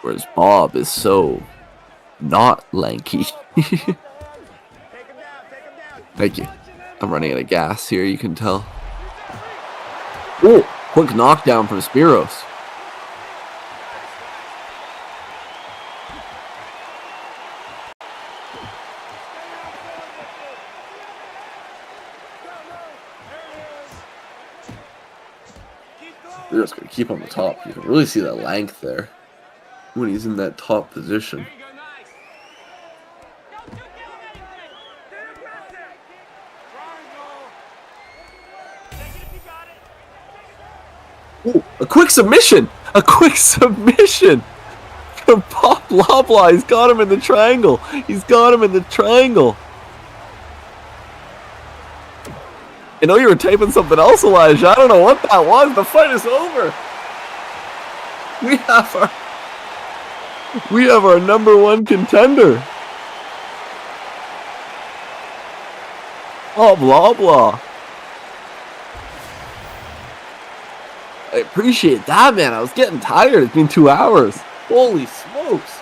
whereas Bob is so not lanky. Take him down. Take him down. Thank you. I'm running out of gas here, you can tell. Oh, quick knockdown from Spiros. Spiros gonna keep on the top. You can really see that length there when he's in that top position. There you go, nice. Ooh, a quick submission! A quick submission! From Bob Loblaw. He's got him in the triangle. He's got him in the triangle. I know you were typing something else, Elijah. I don't know what that was. The fight is over. We have our number one contender. Bob Loblaw. I appreciate that, man. I was getting tired. It's been 2 hours. Holy smokes.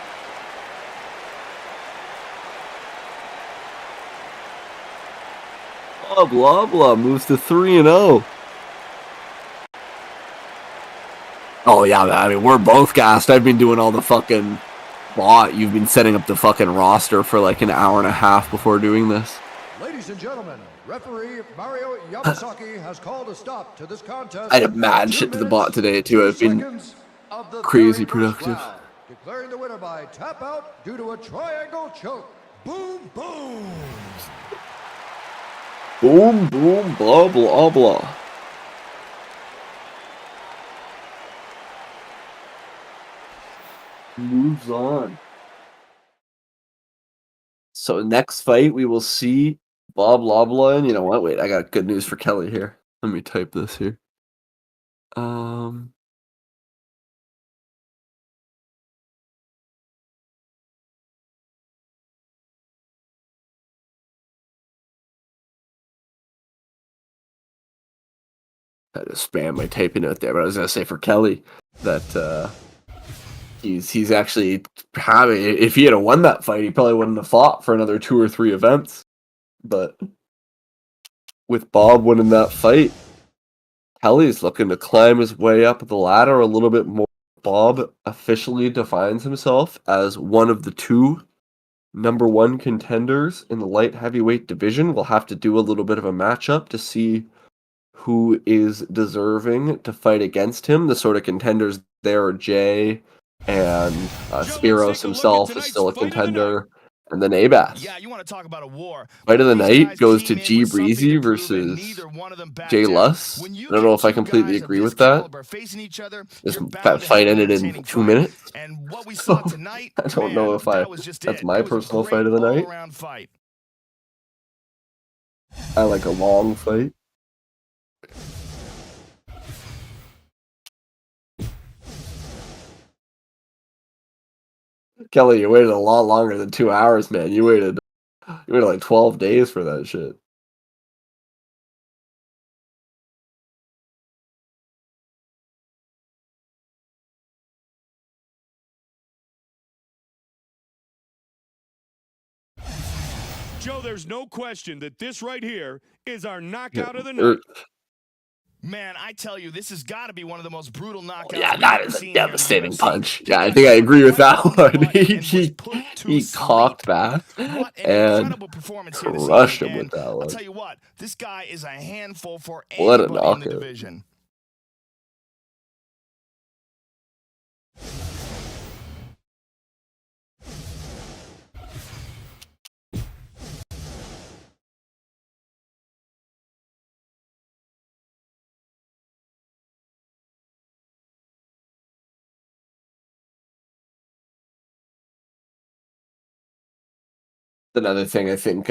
Bob Loblaw moves to 3-0. Oh, yeah, I mean, we're both gassed. I've been doing all the fucking bot. You've been setting up the fucking roster for like an hour and a half before doing this. ladies and gentlemen, referee Mario Yamasaki has called a stop to this contest. I had mad shit to the bot today, too. I've been crazy productive. Declaring the winner by tap out due to a triangle choke. Boom, boom. Boom, boom, blah, blah, blah. Moves on. So next fight, we will see Bob Loblaw. And you know what? Wait, I got good news for Kelly here. Let me type this here. I just spam my typing out there, but I was gonna say for Kelly that he's actually having. If he had won that fight, he probably wouldn't have fought for another 2 or 3 events. But with Bob winning that fight, Kelly's looking to climb his way up the ladder a little bit more. Bob officially defines himself as one of the 2 number 1 contenders in the light heavyweight division. We'll have to do a little bit of a matchup to see who is deserving to fight against him. The sort of contenders there are Jay and Spiros himself is still a contender. And then Abas. Yeah, you want to talk about a war. Fight of the These night guys goes came to in G with something Breezy to prove, and versus neither one of them backed Jay down. Luss. When you I don't know get if I two completely guys of agree this with that. caliber facing each other, This you're bound that to fight have an ended in entertaining 2 fight. minutes. And what we So, saw tonight, I don't know man, if that was just that's it. my It was a personal great fight of the night. all-around fight. I like a long fight. Kelly, you waited a lot longer than 2 hours, man. You waited like 12 days for that shit. Joe, there's no question that this right here is our knockout of the Er, night. Man, I tell you, this has got to be one of the most brutal knockouts Yeah, we've that ever is a seen here in the devastating UFC. punch. He Yeah, I got think I struck agree with right that on the one. butt and was He put to he sleep. cocked back What an and incredible performance here this crushed evening. him And with that I'll one. tell you what, this guy is a handful for What a anybody in the knockout. division. Another thing I think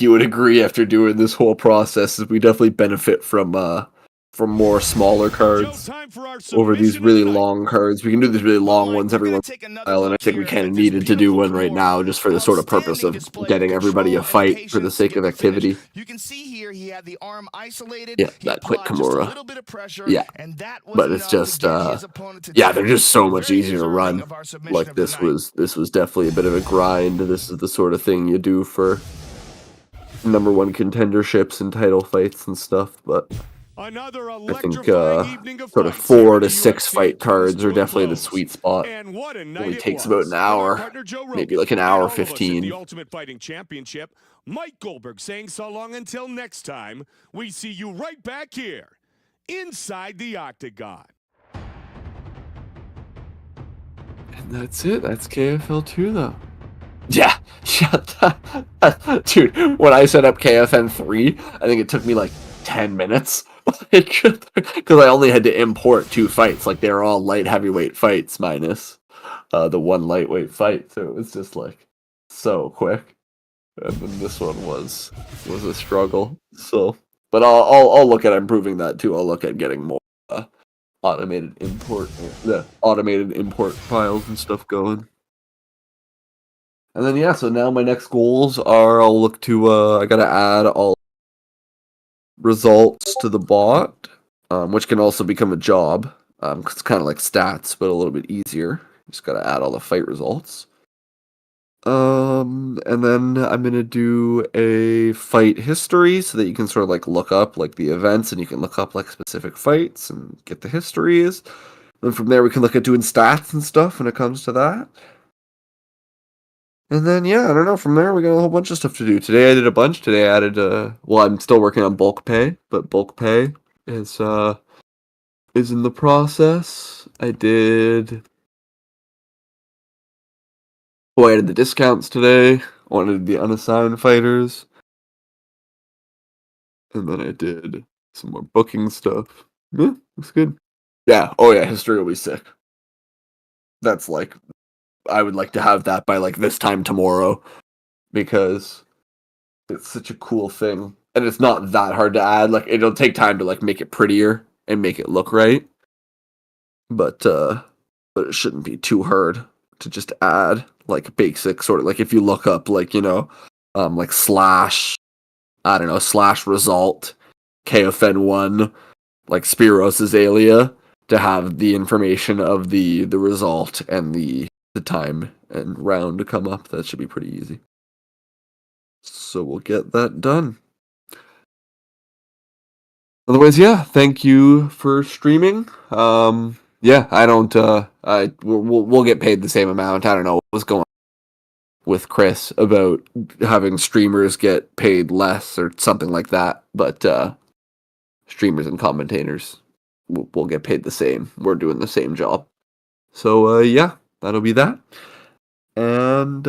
you would agree after doing this whole process is we definitely benefit from more smaller Joe, cards time for our over these submission of really the night. long cards. We can do these really Well, long Mike, ones we're every gonna once take in a another while, and I look think we here kind of at this needed to do beautiful one right Kimura. now just for the sort of purpose Outstanding of display getting of everybody a control and fight for the patience to sake get of the finish. activity. You can see here he had the arm isolated. Yeah, He that quick applied just a Kimura. little bit of pressure, Yeah, and that was but it's enough just to get his opponent to yeah, tap. they're just so much Very easier to deserving run. of our submission Like of the night. this was definitely a bit of a grind. This is the sort of thing you do for #1 contenderships and title fights and stuff, but Another I think electrifying evening of sort of fights here 4 in to the 6 UFC fight comes cards to are a definitely the close. sweet spot. And what a night Only it takes was. about an From our hour, partner Joe maybe Rogan like an and hour all of us at 15. the Ultimate Fighting Championship, Mike Goldberg saying so long until next time. We see you right back here inside the Octagon. And that's it. That's KFL 2 though. Yeah, shut up. Dude, when I set up KFN 3, I think it took me like 10 minutes. Because I only had to import 2 fights. Like, they were all light heavyweight fights minus the one lightweight fight. So it was just like so quick. And then this one was a struggle. So, but I'll look at improving that too. I'll look at getting more automated import files and stuff going. And then yeah, so now my next goals are I'll look to I gotta add all results to the bot, which can also become a job. 'Cause it's kind of like stats, but a little bit easier. Just gotta add all the fight results. And then I'm gonna do a fight history so that you can sort of like look up like the events and you can look up like specific fights and get the histories. Then from there we can look at doing stats and stuff when it comes to that. And then yeah, I don't know, from there we got a whole bunch of stuff to do. Today I did a bunch. Today I added well, I'm still working on bulk pay, but bulk pay is in the process. I added the discounts today. I did the unassigned fighters. And then I did some more booking stuff. Yeah, looks good. Yeah, oh yeah, history will be sick. That's like, I would like to have that by like this time tomorrow. Because it's such a cool thing. And it's not that hard to add. Like, it'll take time to like make it prettier and make it look right. But it shouldn't be too hard to just add like basic sort of like if you look up like, you know, like slash result KFN 1 like Spiros Azalea to have the information of the result and the time and round to come up. That should be pretty easy. So we'll get that done. Otherwise, yeah, thank you for streaming. Yeah, I don't. We'll get paid the same amount. I don't know what was going on with Chris about having streamers get paid less or something like that. But streamers and commentators will get paid the same. We're doing the same job. So yeah, that'll be that. And